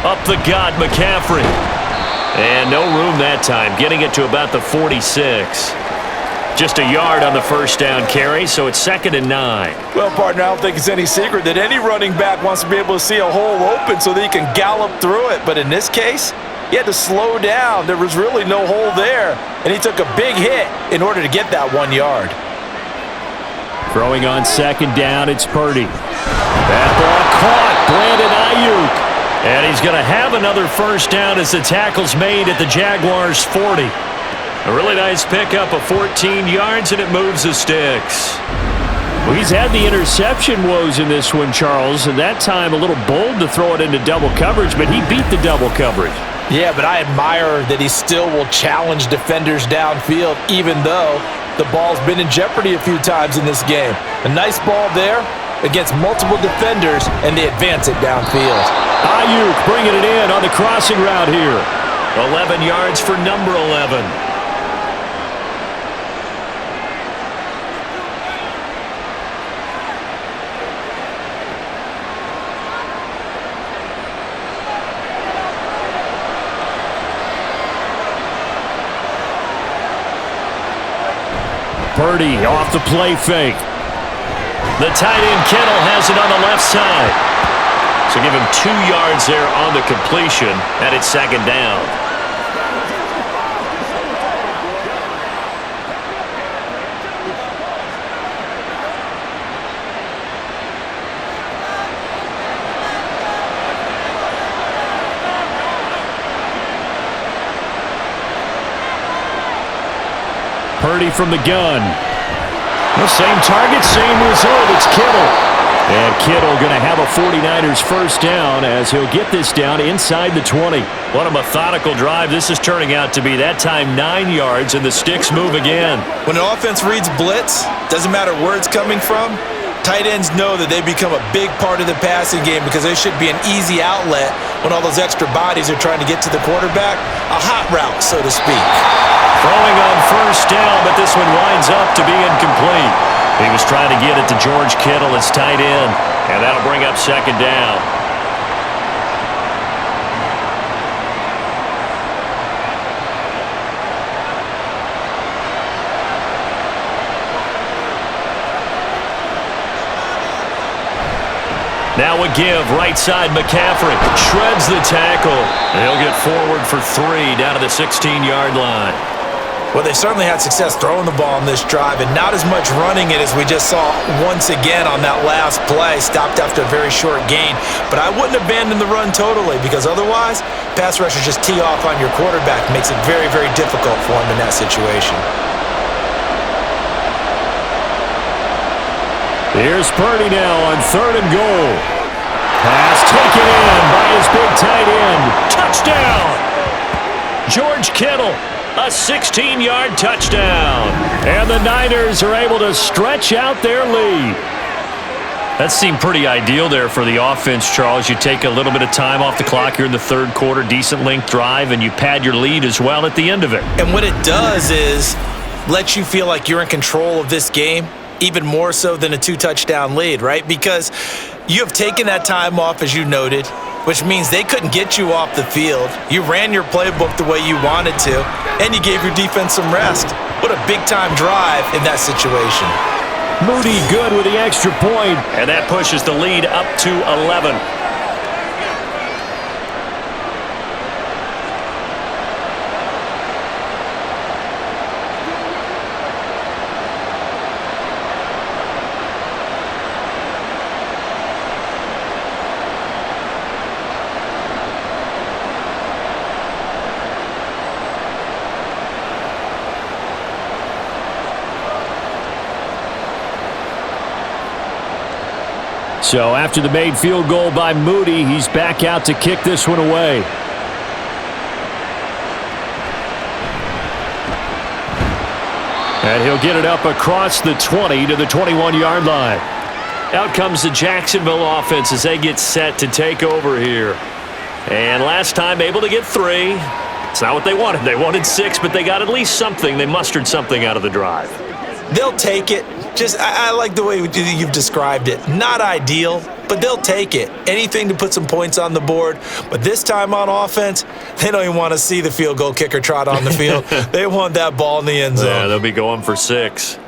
Up the gut, McCaffrey. And no room that time, getting it to about the 46. Just a yard on the 1st down carry, so it's 2nd and 9. Well, partner, I don't think it's any secret that any running back wants to be able to see a hole open so that he can gallop through it. But in this case, he had to slow down. There was really no hole there, and he took a big hit in order to get that 1 yard. Throwing on 2nd down, it's Purdy. That ball caught, Brandon Ayuk. And he's going to have another 1st down as the tackle's made at the Jaguars' 40. A really nice pickup of 14 yards, and it moves the sticks. Well, he's had the interception woes in this one, Charles, and that time a little bold to throw it into double coverage, but he beat the double coverage. Yeah, but I admire that he still will challenge defenders downfield, even though the ball's been in jeopardy a few times in this game. A nice ball there against multiple defenders, and they advance it downfield. Ayuk bringing it in on the crossing route here. 11 yards for number 11. Purdy off the play fake. The tight end Kittle has it on the left side. So give him 2 yards there on the completion, and it's second down. Purdy from the gun. The same target, same result. It's Kittle. And Kittle going to have a 49ers first down as he'll get this down inside the 20. What a methodical drive this is turning out to be. That time 9 yards, and the sticks move again. When an offense reads blitz, doesn't matter where it's coming from, tight ends know that they become a big part of the passing game because they should be an easy outlet when all those extra bodies are trying to get to the quarterback. A hot route, so to speak. Throwing on first down, but this one winds up to be incomplete. He was trying to get it to George Kittle, his tight end, and that'll bring up second down. Now a give, right side McCaffrey. Shreds the tackle. And he'll get forward for 3 down to the 16-yard line. Well, they certainly had success throwing the ball on this drive and not as much running it as we just saw once again on that last play. Stopped after a very short gain. But I wouldn't abandon the run totally because otherwise, pass rushers just tee off on your quarterback. Makes it very, very difficult for him in that situation. Here's Purdy now on 3rd and goal. Pass taken in by his big tight end. Touchdown! George Kittle, a 16-yard touchdown. And the Niners are able to stretch out their lead. That seemed pretty ideal there for the offense, Charles. You take a little bit of time off the clock here in the third quarter, decent length drive, and you pad your lead as well at the end of it. And what it does is let you feel like you're in control of this game, even more so than a 2-touchdown lead, right? Because you have taken that time off, as you noted, which means they couldn't get you off the field. You ran your playbook the way you wanted to, and you gave your defense some rest. What a big-time drive in that situation. Moody good with the extra point. And that pushes the lead up to 11. So after the made field goal by Moody, he's back out to kick this one away. And he'll get it up across the 20 to the 21-yard line. Out comes the Jacksonville offense as they get set to take over here. And last time able to get 3. It's not what they wanted. They wanted 6, but they got at least something. They mustered something out of the drive. They'll take it. I like the way you've described it. Not ideal, but they'll take it. Anything to put some points on the board. But this time on offense, they don't even want to see the field goal kicker trot on the field. They want that ball in the end zone. Yeah, they'll be going for 6.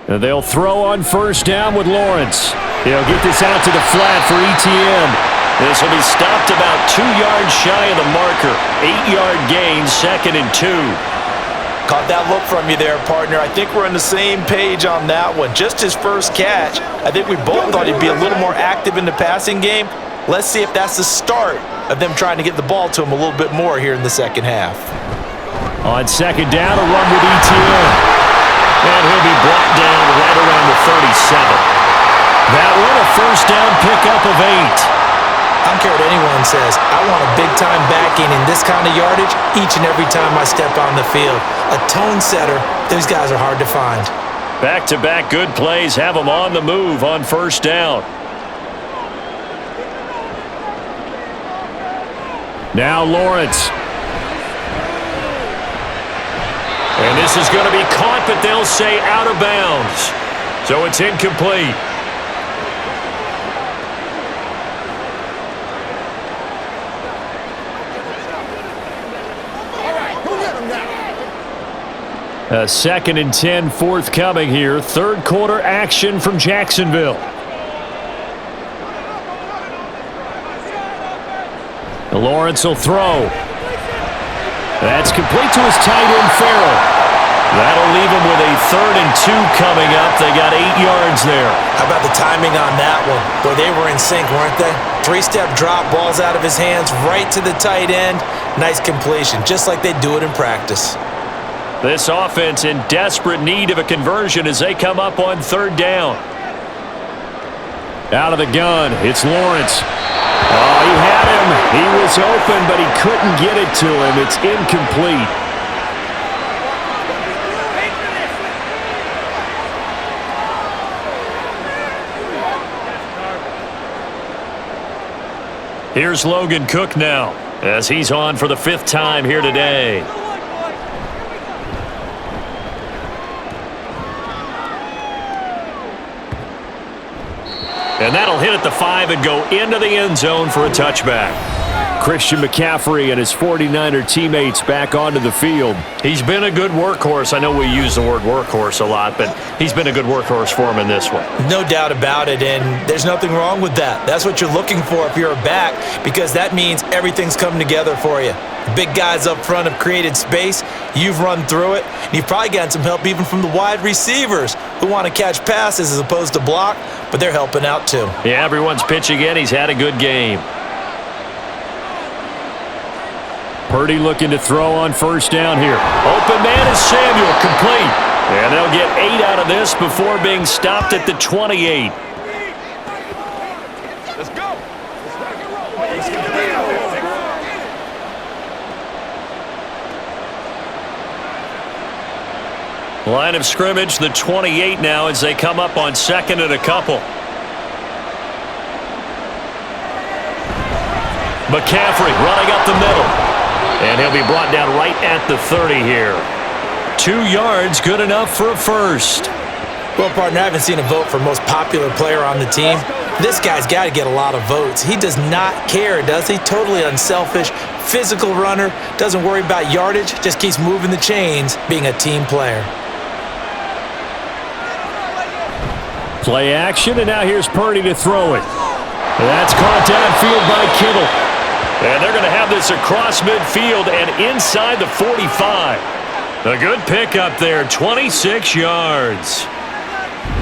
And they'll throw on first down with Lawrence. He'll get this out to the flat for ETN. This will be stopped about 2 yards shy of the marker. 8-yard gain, 2nd and 2. Caught that look from you there, partner. I think we're on the same page on that one. Just his first catch. I think we both thought he'd be a little more active in the passing game. Let's see if that's the start of them trying to get the ball to him a little bit more here in the second half. On second down, a run with ETN. And he'll be brought down right around the 37. That one, a first down pickup of 8. I don't care what anyone says. I want a big-time backing in this kind of yardage each and every time I step on the field. A tone setter, those guys are hard to find. Back-to-back good plays have them on the move on first down. Now Lawrence. And this is going to be caught, but they'll say out of bounds. So it's incomplete. A 2nd and 10 forthcoming here. Third quarter action from Jacksonville. Lawrence will throw. That's complete to his tight end, Farrell. That'll leave him with a 3rd and 2 coming up. They got 8 yards there. How about the timing on that one? Boy, they were in sync, weren't they? 3-step drop, ball's out of his hands, right to the tight end. Nice completion, just like they do it in practice. This offense in desperate need of a conversion as they come up on 3rd down. Out of the gun, it's Lawrence. Oh, he had him. He was open, but he couldn't get it to him. It's incomplete. Here's Logan Cook now, as he's on for the 5th time here today. And that'll hit at the 5 and go into the end zone for a touchback. Christian McCaffrey and his 49er teammates back onto the field. He's been a good workhorse. I know we use the word workhorse a lot, but he's been a good workhorse for him in this one. No doubt about it, and there's nothing wrong with that. That's what you're looking for if you're a back, because that means everything's coming together for you. The big guys up front have created space. You've run through it, and you've probably gotten some help even from the wide receivers who want to catch passes as opposed to block, but they're helping out too. Yeah, everyone's pitching in. He's had a good game. Purdy looking to throw on 1st down here. Open man is Samuel, complete. And they'll get 8 out of this before being stopped at the 28. Let's go. Line of scrimmage, the 28 now as they come up on 2nd and a couple. McCaffrey running up the middle. And he'll be brought down right at the 30 here. 2 yards, good enough for a 1st. Well, partner, I haven't seen a vote for most popular player on the team. This guy's got to get a lot of votes. He does not care, does he? Totally unselfish, physical runner, doesn't worry about yardage, just keeps moving the chains, being a team player. Play action, and now here's Purdy to throw it. That's caught downfield by Kittle. And they're going to have this across midfield and inside the 45. A good pickup there, 26 yards.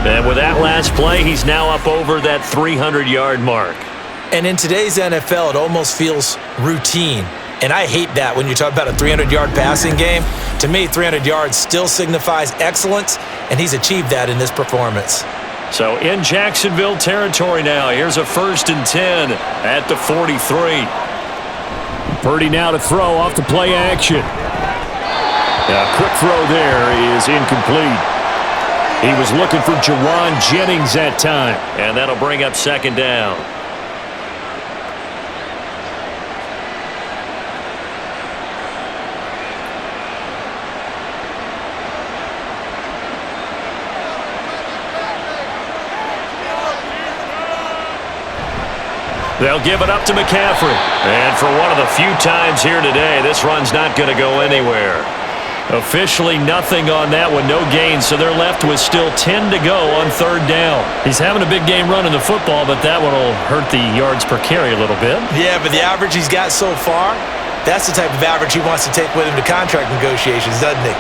And with that last play, he's now up over that 300-yard mark. And in today's NFL, it almost feels routine. And I hate that when you talk about a 300-yard passing game. To me, 300 yards still signifies excellence, and he's achieved that in this performance. So in Jacksonville territory now, here's a 1st and 10 at the 43. Purdy now to throw off the play action. A quick throw there is incomplete. He was looking for Jawan Jennings that time. And that'll bring up 2nd down. They'll give it up to McCaffrey. And for one of the few times here today, this run's not going to go anywhere. Officially nothing on that one, no gain, so they're left with still 10 to go on 3rd down. He's having a big game running the football, but that one will hurt the yards per carry a little bit. Yeah, but the average he's got so far, that's the type of average he wants to take with him to contract negotiations, doesn't he?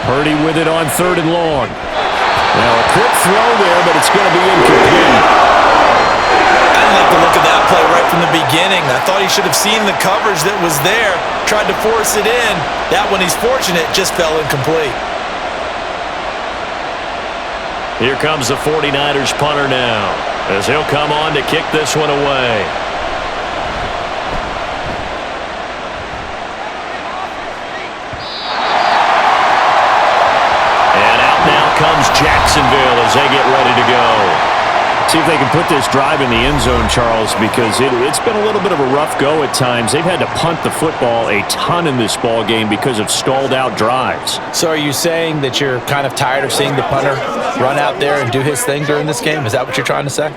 Purdy with it on 3rd and long. Now a quick throw there, but it's going to be incomplete. I like the look of that play right from the beginning. I thought he should have seen the coverage that was there, tried to force it in. That one, he's fortunate, just fell incomplete. Here comes the 49ers punter now, as he'll come on to kick this one away. And out now comes Jacksonville as they get ready to go. See if they can put this drive in the end zone, Charles, because it's been a little bit of a rough go at times. They've had to punt the football a ton in this ball game because of stalled out drives. So are you saying that you're kind of tired of seeing the punter run out there and do his thing during this game? Is that what you're trying to say?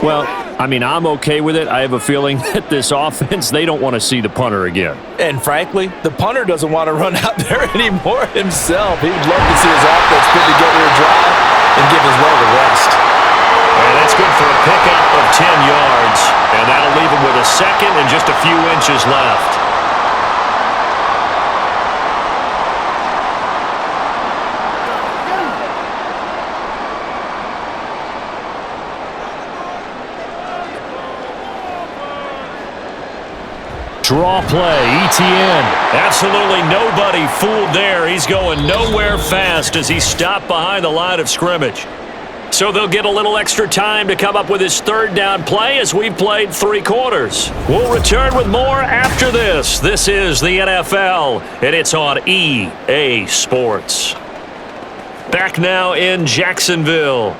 Well, I mean, I'm okay with it. I have a feeling that this offense, they don't want to see the punter again. And frankly, the punter doesn't want to run out there anymore himself. He would love to see his offense put together a drive and give his leg a rest. And that's good for a pickup of 10 yards. And that'll leave him with a second and just a few inches left. Draw play, ETN. Absolutely nobody fooled there. He's going nowhere fast as he stopped behind the line of scrimmage. So they'll get a little extra time to come up with his third down play as we've played 3 quarters. We'll return with more after this. This is the NFL, and it's on EA Sports. Back now in Jacksonville.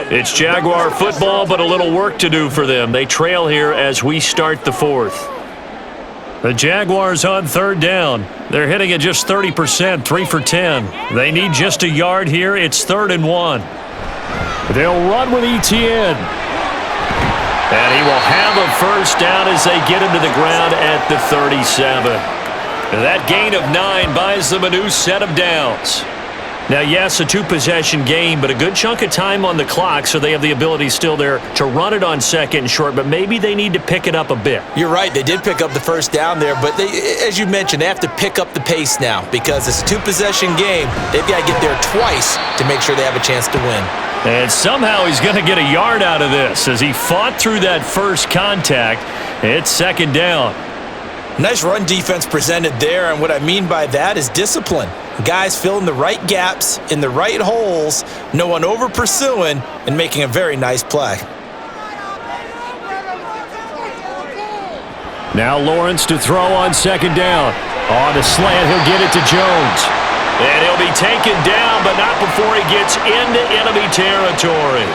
It's Jaguar football, but a little work to do for them. They trail here as we start the 4th. The Jaguars on third down. They're hitting at just 30%, 3 for 10. They need just a yard here. It's 3rd and 1. They'll run with ETN. And he will have a first down as they get him to the ground at the 37. That gain of 9 buys them a new set of downs. Now, yes, a 2-possession game, but a good chunk of time on the clock, so they have the ability still there to run it on 2nd and short, but maybe they need to pick it up a bit. You're right. They did pick up the first down there, but as you mentioned, they have to pick up the pace now because it's a 2-possession game. They've got to get there twice to make sure they have a chance to win. And somehow he's going to get a yard out of this as he fought through that first contact. It's 2nd down. Nice run defense presented there, and what I mean by that is discipline. Guys filling the right gaps in the right holes, no one over pursuing, and making a very nice play. Now Lawrence to throw on 2nd down. On the slant, he'll get it to Jones. And he'll be taken down, but not before he gets into enemy territory.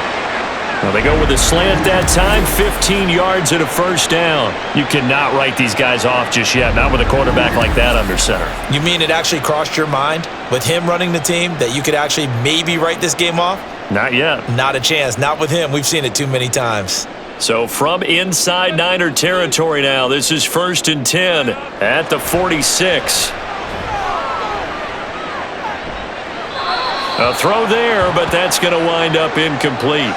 Well, they go with a slant that time, 15 yards and a first down. You cannot write these guys off just yet, not with a quarterback like that under center. You mean it actually crossed your mind with him running the team that you could actually maybe write this game off? Not yet. Not a chance. Not with him. We've seen it too many times. So from inside Niner territory now, this is 1st and 10 at the 46. A throw there, but that's going to wind up incomplete.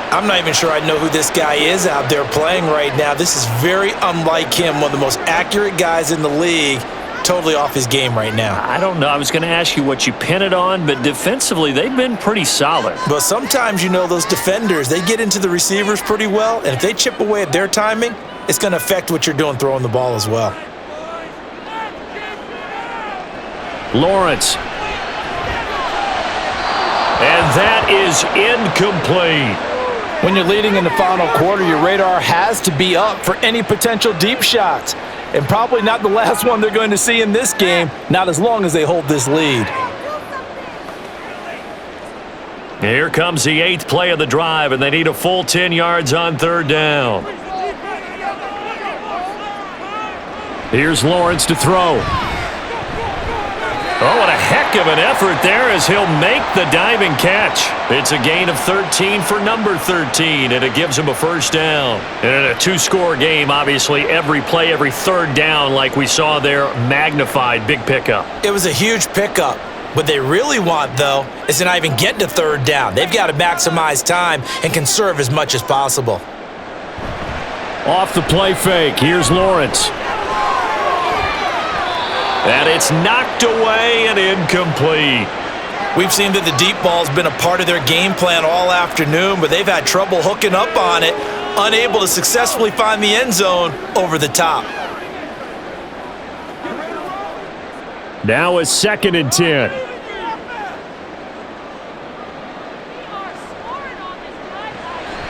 I'm not even sure I know who this guy is out there playing right now. This is very unlike him, one of the most accurate guys in the league, totally off his game right now. I don't know. I was going to ask you what you pin it on, but defensively, they've been pretty solid. But sometimes, you know, those defenders, they get into the receivers pretty well, and if they chip away at their timing, it's going to affect what you're doing throwing the ball as well. Lawrence. And that is incomplete. When you're leading in the final quarter, your radar has to be up for any potential deep shots. And probably not the last one they're going to see in this game, not as long as they hold this lead. Here comes the 8th play of the drive, and they need a full 10 yards on 3rd down. Here's Lawrence to throw. Oh, what a heck of an effort there as he'll make the diving catch. It's a gain of 13 for number 13, and it gives him a first down. And in a 2-score game, obviously, every play, every 3rd down, like we saw there, magnified, big pickup. It was a huge pickup. What they really want, though, is to not even get to 3rd down. They've got to maximize time and conserve as much as possible. Off the play fake, here's Lawrence. And it's knocked away and incomplete. We've seen that the deep ball's been a part of their game plan all afternoon, but they've had trouble hooking up on it, unable to successfully find the end zone over the top. Now it's 2nd and 10.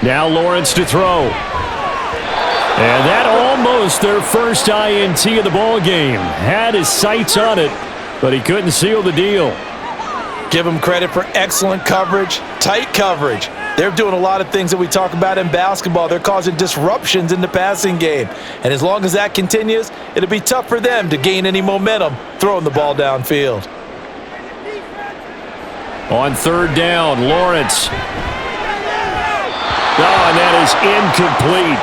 Now Lawrence to throw. And that almost their first INT of the ball game. Had his sights on it, but he couldn't seal the deal. Give him credit for excellent coverage, tight coverage. They're doing a lot of things that we talk about in basketball. They're causing disruptions in the passing game. And as long as that continues, it'll be tough for them to gain any momentum throwing the ball downfield. On 3rd down, Lawrence. Oh, and that is incomplete.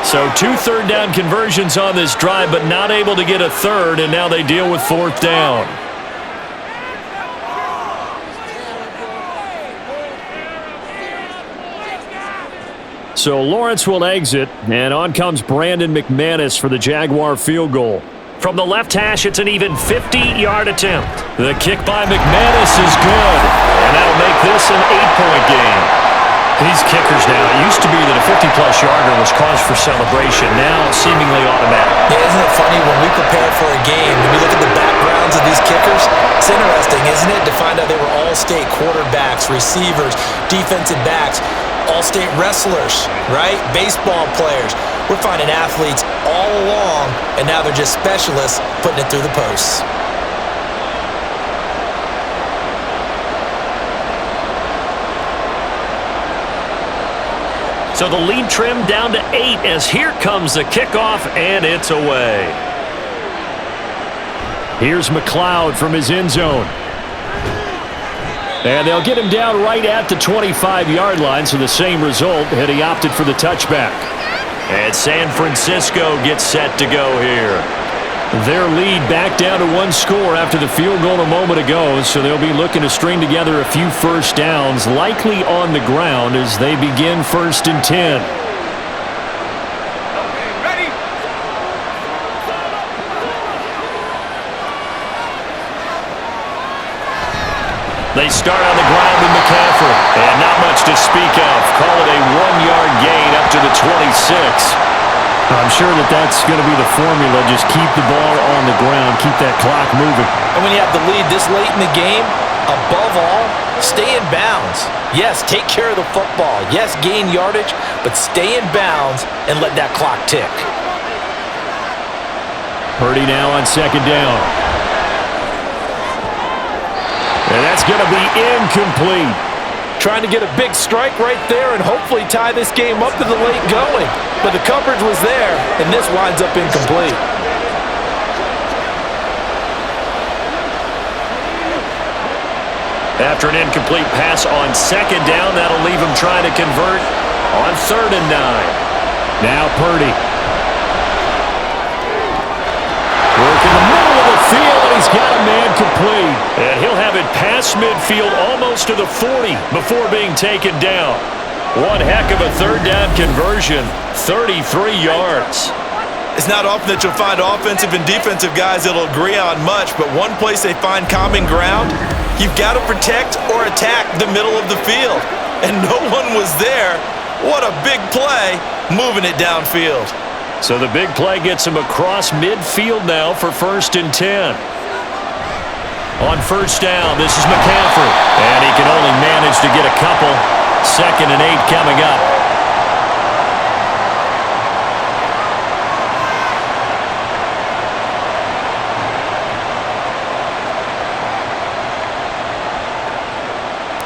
So 2 third-down conversions on this drive, but not able to get a third, and now they deal with 4th down. So Lawrence will exit, and on comes Brandon McManus for the Jaguar field goal. From the left hash, it's an even 50-yard attempt. The kick by McManus is good, and that'll make this an 8-point game. These kickers now, it used to be that a 50-plus yarder was cause for celebration. Now, seemingly automatic. Yeah, isn't it funny when we prepare for a game, when we look at the backgrounds of these kickers, it's interesting, isn't it, to find out they were all-state quarterbacks, receivers, defensive backs, all-state wrestlers, right? Baseball players. We're finding athletes all along, and now they're just specialists putting it through the posts. So the lead trimmed down to 8 as here comes the kickoff, and it's away. Here's McLeod from his end zone. And they'll get him down right at the 25-yard line, so the same result had he opted for the touchback. And San Francisco gets set to go here. Their lead back down to 1 score after the field goal a moment ago, so they'll be looking to string together a few first downs, likely on the ground as they begin 1st and 10. Ready? They start on the ground with McCaffrey, and not much to speak of. Call it a 1-yard gain up to the 26. I'm sure that's going to be the formula. Just keep the ball on the ground, keep that clock moving. And when you have the lead this late in the game, above all, stay in bounds. Yes, take care of the football. Yes, gain yardage, but stay in bounds and let that clock tick. Purdy now on 2nd down. And that's going to be incomplete. Trying to get a big strike right there and hopefully tie this game up to the late going. But the coverage was there, and this winds up incomplete. After an incomplete pass on 2nd down, that'll leave him trying to convert on 3rd and 9. Now Purdy. Working the middle of the field, and he's got a man complete. And he'll have it past midfield almost to the 40 before being taken down. One heck of a 3rd down conversion, 33 yards. It's not often that you'll find offensive and defensive guys that'll agree on much, but one place they find common ground, you've got to protect or attack the middle of the field. And no one was there. What a big play, moving it downfield. So the big play gets him across midfield now for 1st and 10. On 1st down, this is McCaffrey. And he can only manage to get a couple. 2nd and 8 coming up.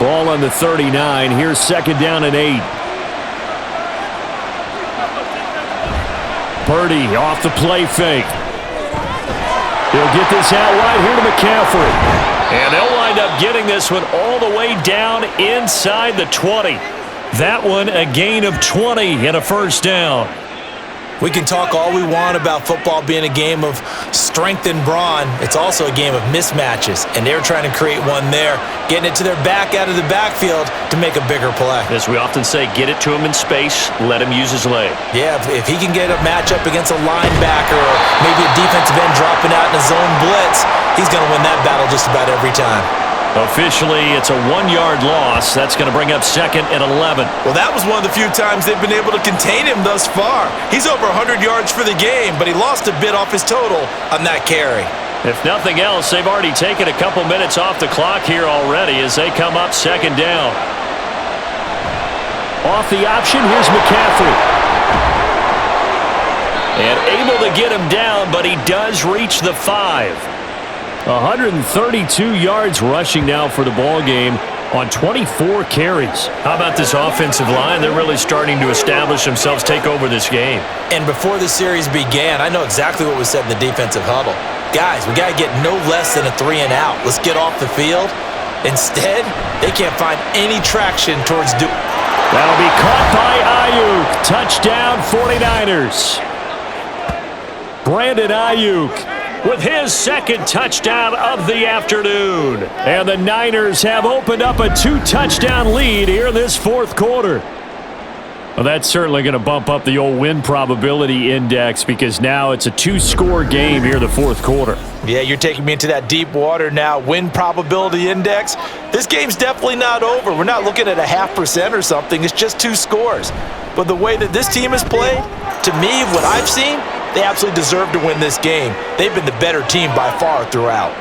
Ball on the 39. Here's 2nd down and 8. Purdy off the play fake. He'll get this out wide here to McCaffrey. And they'll wind up getting this one all the way down inside the 20. That one a gain of 20 and a 1st down. We can talk all we want about football being a game of strength and brawn. It's also a game of mismatches, and they're trying to create one there, getting it to their back out of the backfield to make a bigger play. As we often say, get it to him in space, let him use his leg. Yeah, if he can get a matchup against a linebacker or maybe a defensive end dropping out in a zone blitz, he's going to win that battle just about every time. Officially, it's a 1-yard loss. That's going to bring up 2nd and 11. Well, that was one of the few times they've been able to contain him thus far. He's over 100 yards for the game, but he lost a bit off his total on that carry. If nothing else, they've already taken a couple minutes off the clock here already as they come up 2nd down. Off the option, here's McCaffrey. And able to get him down, but he does reach the 5. 132 yards rushing now for the ball game on 24 carries. How about this offensive line? They're really starting to establish themselves, take over this game. And before the series began, I know exactly what was said in the defensive huddle. Guys, we got to get no less than a 3 and out. Let's get off the field. Instead, they can't find any traction towards That'll be caught by Ayuk. Touchdown 49ers. Brandon Ayuk with his second touchdown of the afternoon. And the Niners have opened up a 2-touchdown lead here in this fourth quarter. Well, that's certainly going to bump up the old win probability index because now it's a 2-score game here in the fourth quarter. Yeah, you're taking me into that deep water now. Win probability index. This game's definitely not over. We're not looking at a 0.5% or something. It's just 2 scores. But the way that this team has played, to me, what I've seen, they absolutely deserve to win this game. They've been the better team by far throughout.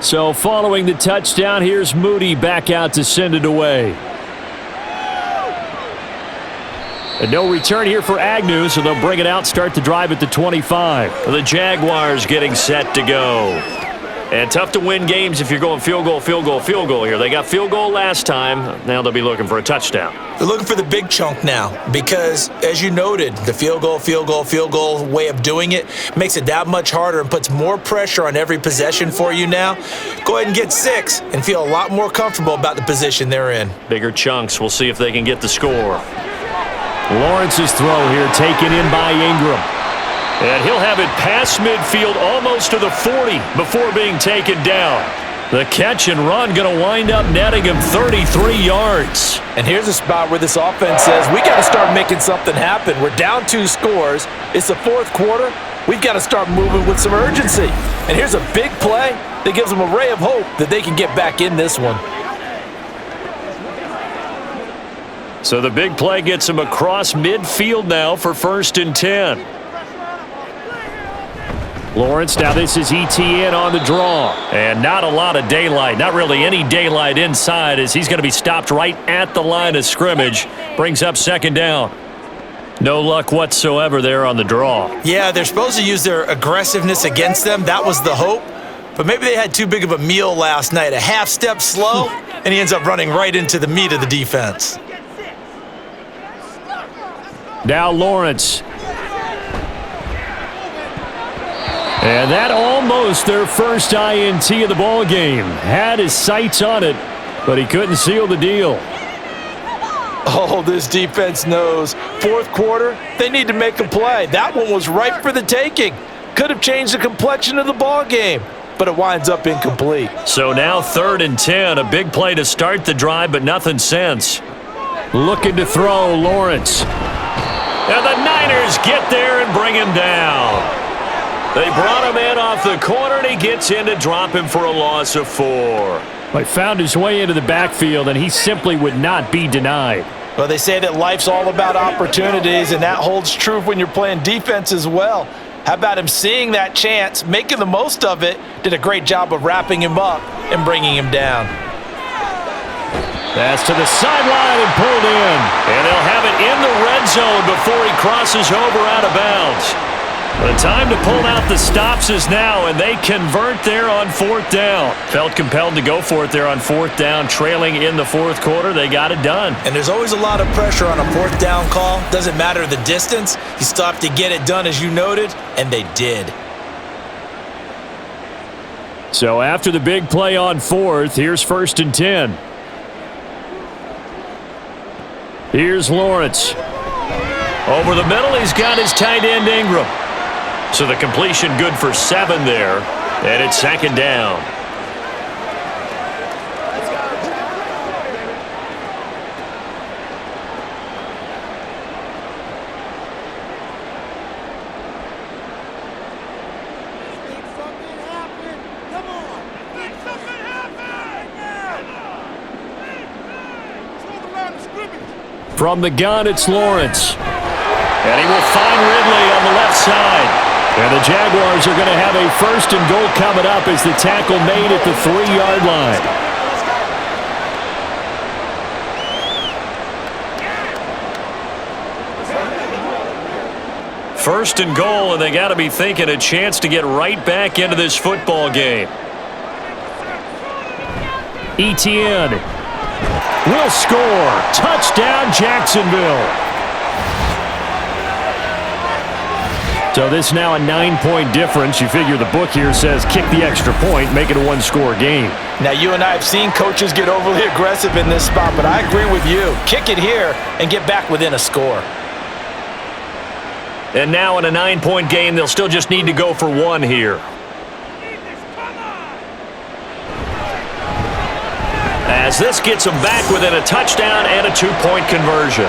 So following the touchdown, here's Moody back out to send it away. And no return here for Agnew, so they'll bring it out, start the drive at the 25. The Jaguars getting set to go. And tough to win games if you're going field goal, field goal, field goal here. They got field goal last time. Now they'll be looking for a touchdown. They're looking for the big chunk now because, as you noted, the field goal way of doing it makes it that much harder and puts more pressure on every possession for you now. Go ahead and get 6 and feel a lot more comfortable about the position they're in. Bigger chunks. We'll see if they can get the score. Lawrence's throw here taken in by Ingram. And he'll have it past midfield almost to the 40 before being taken down. The catch and run going to wind up netting him 33 yards. And here's a spot where this offense says, we got to start making something happen. We're down 2 scores. It's the fourth quarter. We've got to start moving with some urgency. And here's a big play that gives them a ray of hope that they can get back in this one. So the big play gets him across midfield now for 1st and 10. Lawrence, now this is ETN on the draw. And not a lot of daylight, not really any daylight inside as he's going to be stopped right at the line of scrimmage. Brings up 2nd down. No luck whatsoever there on the draw. Yeah, they're supposed to use their aggressiveness against them. That was the hope. But maybe they had too big of a meal last night. A half step slow, and he ends up running right into the meat of the defense. Now Lawrence. And that almost their first INT of the ball game. Had his sights on it, but he couldn't seal the deal. Oh, this defense knows. Fourth quarter, they need to make a play. That one was ripe for the taking. Could have changed the complexion of the ball game, but it winds up incomplete. So now 3rd and 10, a big play to start the drive, but nothing since. Looking to throw, Lawrence. And the Niners get there and bring him down. They brought him in off the corner, and he gets in to drop him for a loss of 4. He found his way into the backfield, and he simply would not be denied. Well, they say that life's all about opportunities, and that holds true when you're playing defense as well. How about him seeing that chance, making the most of it, did a great job of wrapping him up and bringing him down. Pass to the sideline and pulled in. And they'll have it in the red zone before he crosses over out of bounds. The time to pull out the stops is now, and they convert there on 4th down. Felt compelled to go for it there on 4th down, trailing in the fourth quarter. They got it done. And there's always a lot of pressure on a 4th down call. Doesn't matter the distance. You still have to get it done, as you noted, and they did. So after the big play on 4th, here's 1st and 10. Here's Lawrence. Over the middle, he's got his tight end Ingram. So the completion good for 7 there, and it's 2nd down. From the gun, it's Lawrence. And he will find Ridley on the left side. And the Jaguars are going to have a 1st and goal coming up as the tackle made at the 3-yard line. First and goal, and they got to be thinking a chance to get right back into this football game. Etienne will score. Touchdown, Jacksonville. So this is now a 9-point difference. You figure the book here says kick the extra point, make it a one-score game. Now, you and I have seen coaches get overly aggressive in this spot, but I agree with you. Kick it here and get back within a score. And now in a 9-point game, they'll still just need to go for one here. As this gets them back within a touchdown and a 2-point conversion.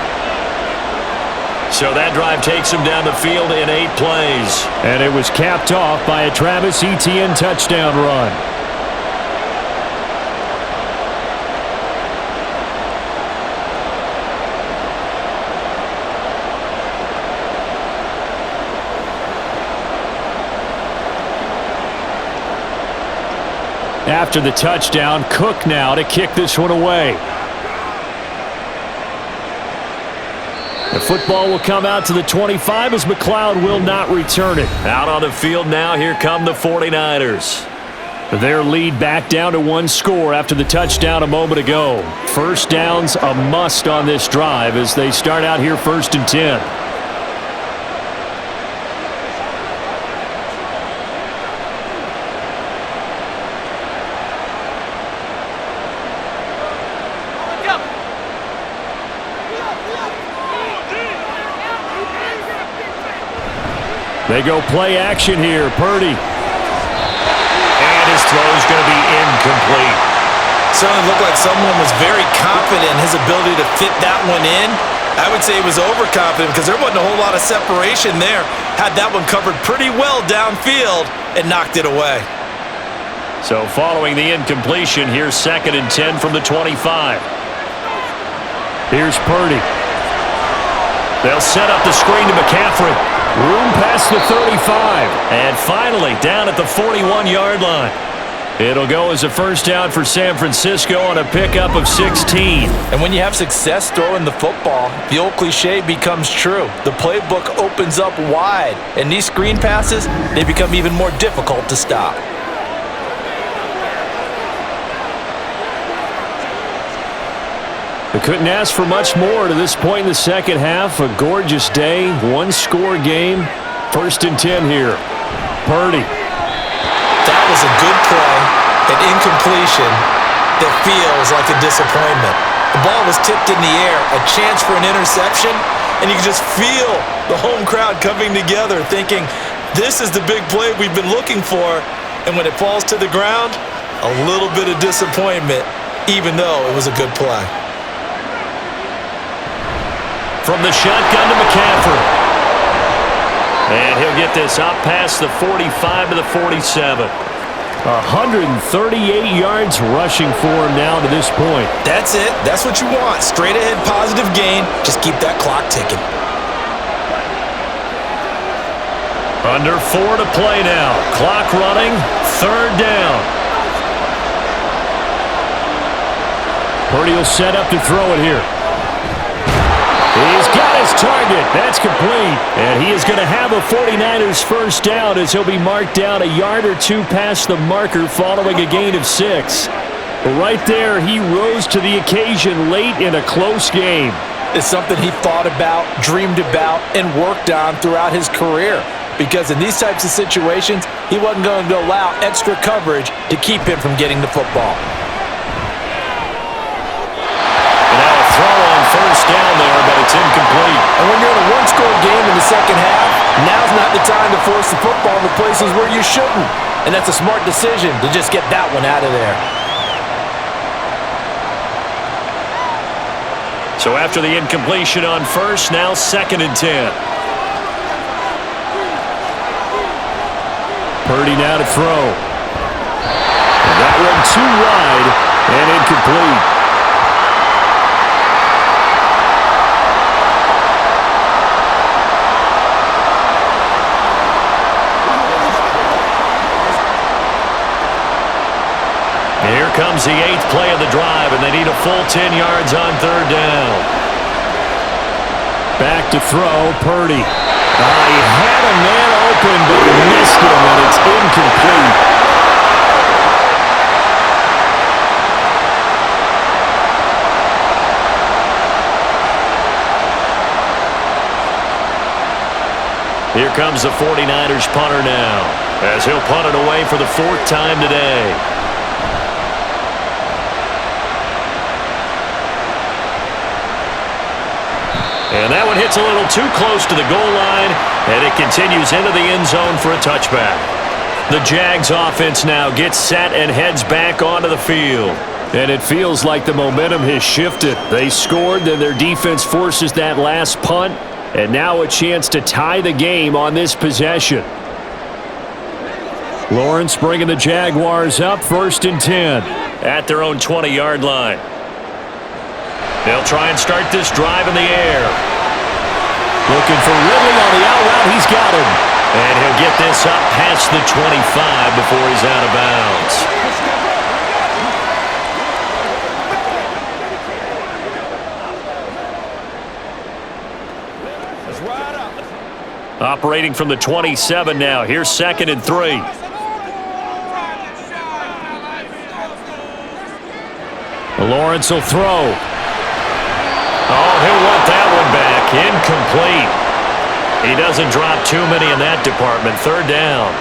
So that drive takes them down the field in 8 plays. And it was capped off by a Travis Etienne touchdown run. After the touchdown, Cook now to kick this one away. The football will come out to the 25 as McLeod will not return it. Out on the field now, here come the 49ers. Their lead back down to 1 score after the touchdown a moment ago. First down's a must on this drive as they start out here 1st and 10. They go play action here. Purdy. And his throw's going to be incomplete. Certainly looked like someone was very confident in his ability to fit that one in. I would say he was overconfident because there wasn't a whole lot of separation there. Had that one covered pretty well downfield and knocked it away. So following the incompletion, here's 2nd and 10 from the 25. Here's Purdy. They'll set up the screen to McCaffrey. Room past the 35. And finally, down at the 41-yard line. It'll go as a first down for San Francisco on a pickup of 16. And when you have success throwing the football, the old cliche becomes true. The playbook opens up wide. And these screen passes, they become even more difficult to stop. They couldn't ask for much more to this point in the second half. A gorgeous day, 1-score game. 1st and 10 here. Purdy. That was a good play, an incompletion that feels like a disappointment. The ball was tipped in the air, a chance for an interception, and you can just feel the home crowd coming together thinking, this is the big play we've been looking for. And when it falls to the ground, a little bit of disappointment, even though it was a good play. From the shotgun to McCaffrey. And he'll get this up past the 45 to the 47. 138 yards rushing for him now to this point. That's it. That's what you want. Straight ahead positive gain. Just keep that clock ticking. Under 4 to play now. Clock running. 3rd down. Purdy will set up to throw it here. He's got his target. That's complete. And he is going to have a 49ers first down as he'll be marked down a yard or 2 past the marker following a gain of 6. Right there, he rose to the occasion late in a close game. It's something he thought about, dreamed about, and worked on throughout his career. Because in these types of situations, he wasn't going to allow extra coverage to keep him from getting the football. First down there, but it's incomplete. And when you're in a 1-score game in the second half, now's not the time to force the football in the places where you shouldn't. And that's a smart decision to just get that one out of there. So after the incompletion on first, now 2nd and 10. Purdy now to throw. And that one too wide and incomplete. Here comes the 8th play of the drive, and they need a full 10 yards on 3rd down. Back to throw, Purdy. He had a man open, but he missed him, and it's incomplete. Here comes the 49ers punter now, as he'll punt it away for the 4th time today. And that one hits a little too close to the goal line, and it continues into the end zone for a touchback. The Jags offense now gets set and heads back onto the field. And it feels like the momentum has shifted. They scored, then their defense forces that last punt, and now a chance to tie the game on this possession. Lawrence bringing the Jaguars up, 1st and 10. At their own 20-yard line. They'll try and start this drive in the air. Looking for Ridley on the out route. He's got him. And he'll get this up past the 25 before he's out of bounds. Operating from the 27 now. Here's 2nd and 3. Lawrence will throw. Oh, he'll want that one back. Incomplete. He doesn't drop too many in that department. 3rd down.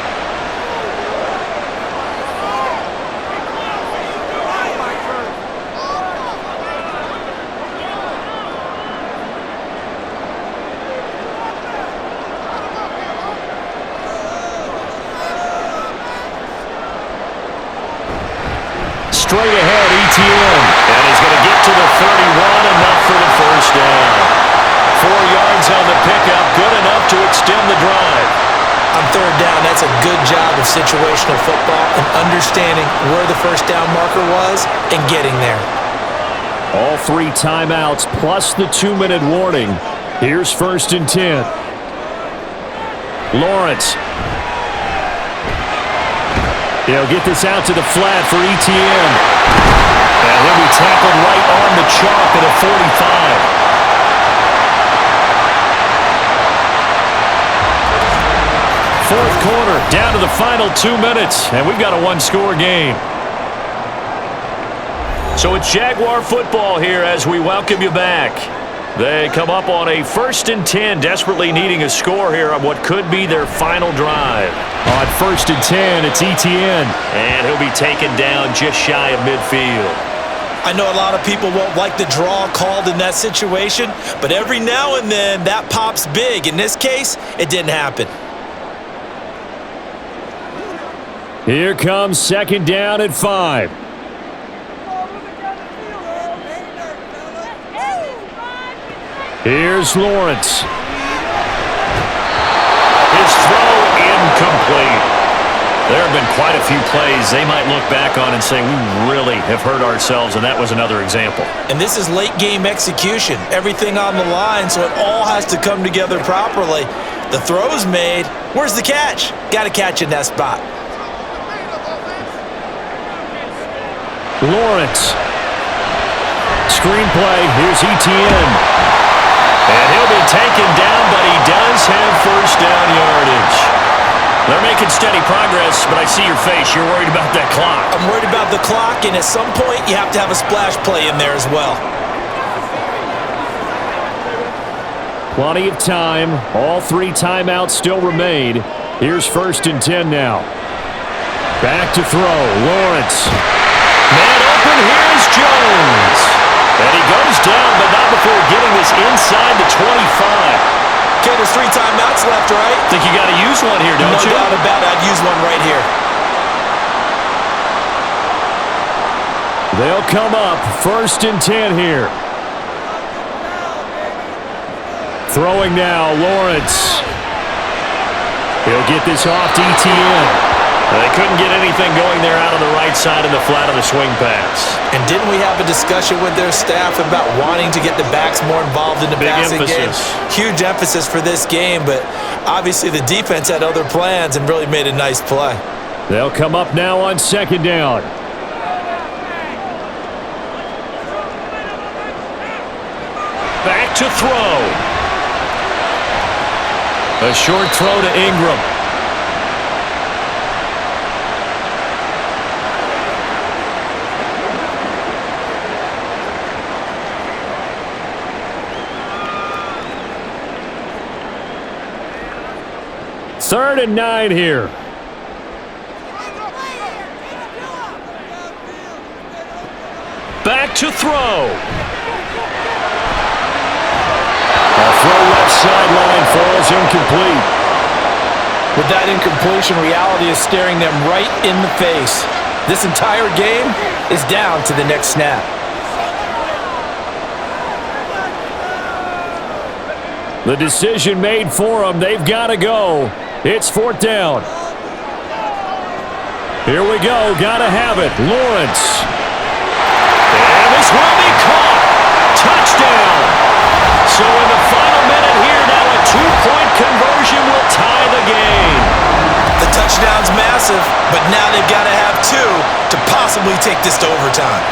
Straight ahead, ETN. And he's going to get to the 31, enough for the 1st down. 4 yards on the pickup, good enough to extend the drive. On 3rd down, that's a good job of situational football and understanding where the 1st down marker was and getting there. All 3 timeouts plus the 2-minute warning. Here's 1st and 10. Lawrence. He'll get this out to the flat for ETN. And he'll be tackled right on the chalk at a 45. Fourth quarter, down to the final 2 minutes, and we've got a 1-score game. So it's Jaguar football here as we welcome you back. They come up on a 1st and 10, desperately needing a score here on what could be their final drive. On 1st and 10, it's ETN. And he'll be taken down just shy of midfield. I know a lot of people won't like the draw called in that situation, but every now and then that pops big. In this case, it didn't happen. Here comes 2nd down at 5. Here's Lawrence. His throw incomplete. There have been quite a few plays they might look back on and say, we really have hurt ourselves, and that was another example. And this is late game execution. Everything on the line, so it all has to come together properly. The throw's made. Where's the catch? Got to catch in that spot. Lawrence. Screenplay. Here's ETN. And he'll be taken down, but he does have 1st down yardage. They're making steady progress, but I see your face. You're worried about that clock. I'm worried about the clock, and at some point, you have to have a splash play in there as well. Plenty of time. All 3 timeouts still remain. Here's 1st and 10 now. Back to throw. Lawrence. Man open. Here's Jones. And he goes down, but not before getting this inside the 25. Okay, there's 3 timeouts left, right? Think you got to use one here, don't you? No doubt about it. I'd use one right here. They'll come up 1st and 10 here. Throwing now, Lawrence. He'll get this off to ETN. They couldn't get anything going there out on the right side of the flat of the swing pass. And didn't we have a discussion with their staff about wanting to get the backs more involved in the passing game? Huge emphasis for this game, but obviously the defense had other plans and really made a nice play. They'll come up now on 2nd down. Back to throw. A short throw to Ingram. 3rd and 9 here. Back to throw. A throw left sideline falls incomplete. With that incompletion, reality is staring them right in the face. This entire game is down to the next snap. The decision made for them. They've got to go. It's 4th down. Here we go. Got to have it. Lawrence. And this will be caught. Touchdown. So in the final minute here, now a 2-point conversion will tie the game. The touchdown's massive, but now they've got to have 2 to possibly take this to overtime.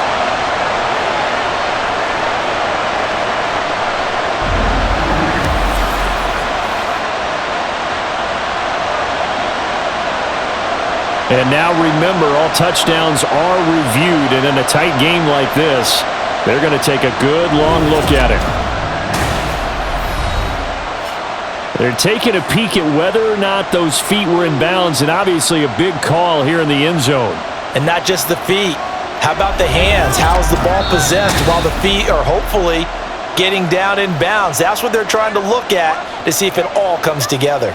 And now remember, all touchdowns are reviewed, and in a tight game like this, they're going to take a good long look at it. They're taking a peek at whether or not those feet were in bounds, and obviously a big call here in the end zone. And not just the feet. How about the hands? How's the ball possessed while the feet are hopefully getting down in bounds? That's what they're trying to look at to see if it all comes together.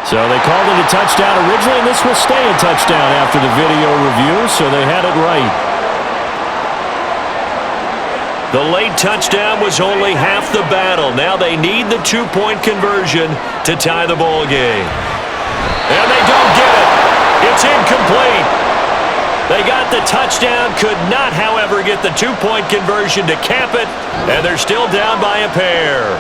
So they called it a touchdown originally, and this will stay a touchdown after the video review, so they had it right. The late touchdown was only half the battle. Now they need the 2-point conversion to tie the ball game. And they don't get it. It's incomplete. They got the touchdown, could not, however, get the 2-point conversion to cap it, and they're still down by a pair.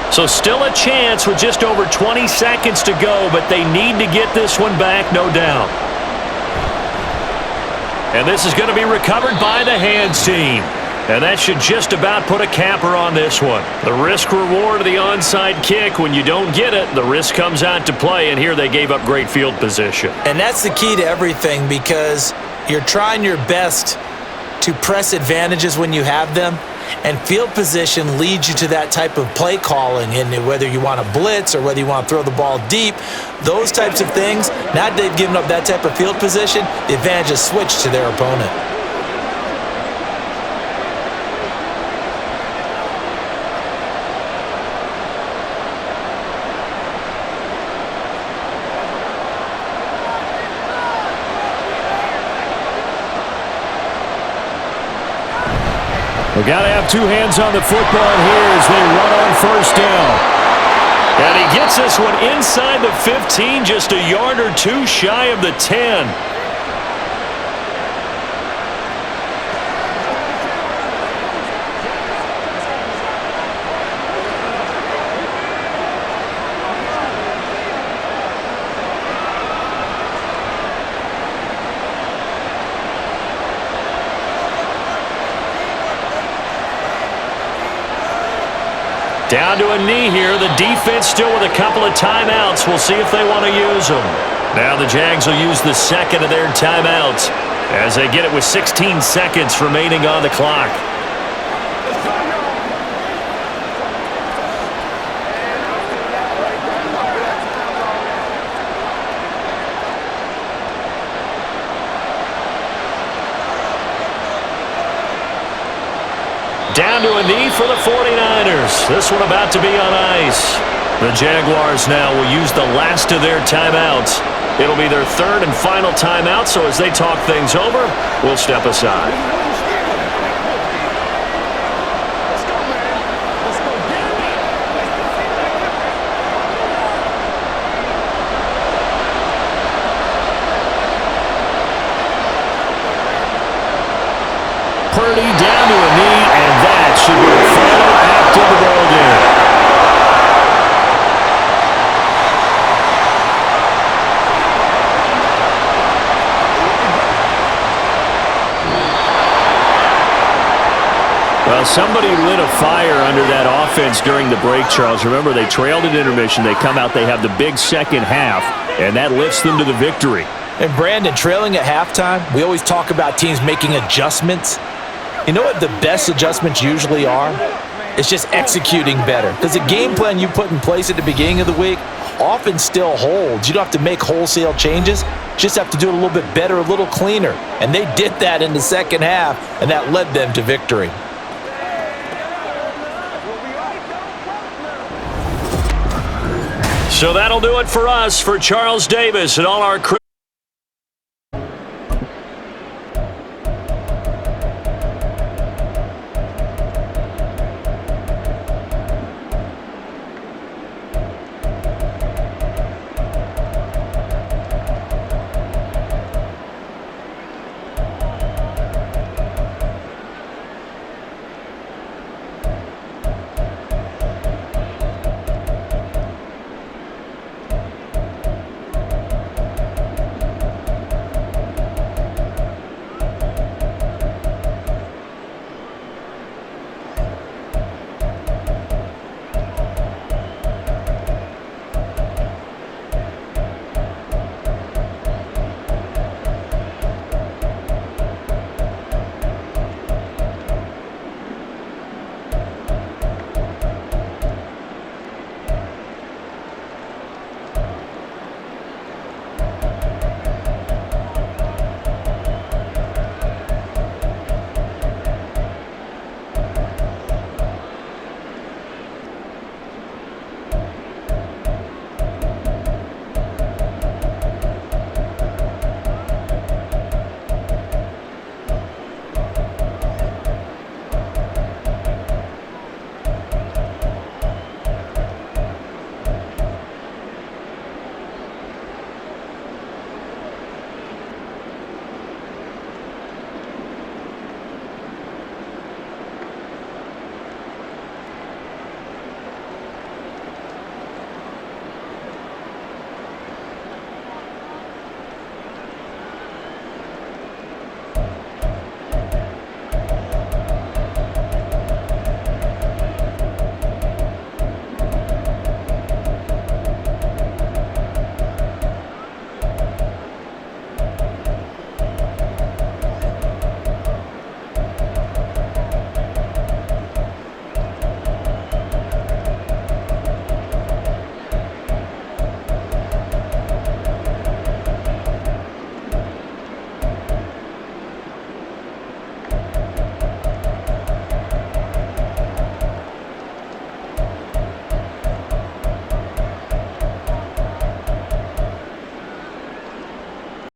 So still a chance with just over 20 seconds to go, but they need to get this one back, no doubt. And this is going to be recovered by the hands team. And that should just about put a capper on this one. The risk-reward of the onside kick, when you don't get it, the risk comes out to play, and here they gave up great field position. And that's the key to everything, because you're trying your best to press advantages when you have them. And field position leads you to that type of play calling, and whether you want to blitz or whether you want to throw the ball deep, those types of things, now that they've given up that type of field position, the advantage is switched to their opponent. We've got to have 2 hands on the football here as they run on 1st down. And he gets this one inside the 15, just a yard or 2 shy of the 10. Down to a knee here. The defense still with a couple of timeouts. We'll see if they want to use them. Now the Jags will use the second of their timeouts as they get it with 16 seconds remaining on the clock. Down to a knee for the 49ers. This one about to be on ice. The Jaguars now will use the last of their timeouts. It'll be their 3rd and final timeout, so as they talk things over, we'll step aside. Purdy down to a knee, and that should be the final act of the ball game. Well, somebody lit a fire under that offense during the break, Charles. Remember, they trailed at intermission. They come out, they have the big second half, and that lifts them to the victory. And Brandon, trailing at halftime, we always talk about teams making adjustments. You know what the best adjustments usually are? It's just executing better. Because the game plan you put in place at the beginning of the week often still holds. You don't have to make wholesale changes. You just have to do it a little bit better, a little cleaner. And they did that in the second half, and that led them to victory. So that'll do it for us. For Charles Davis and all our crew.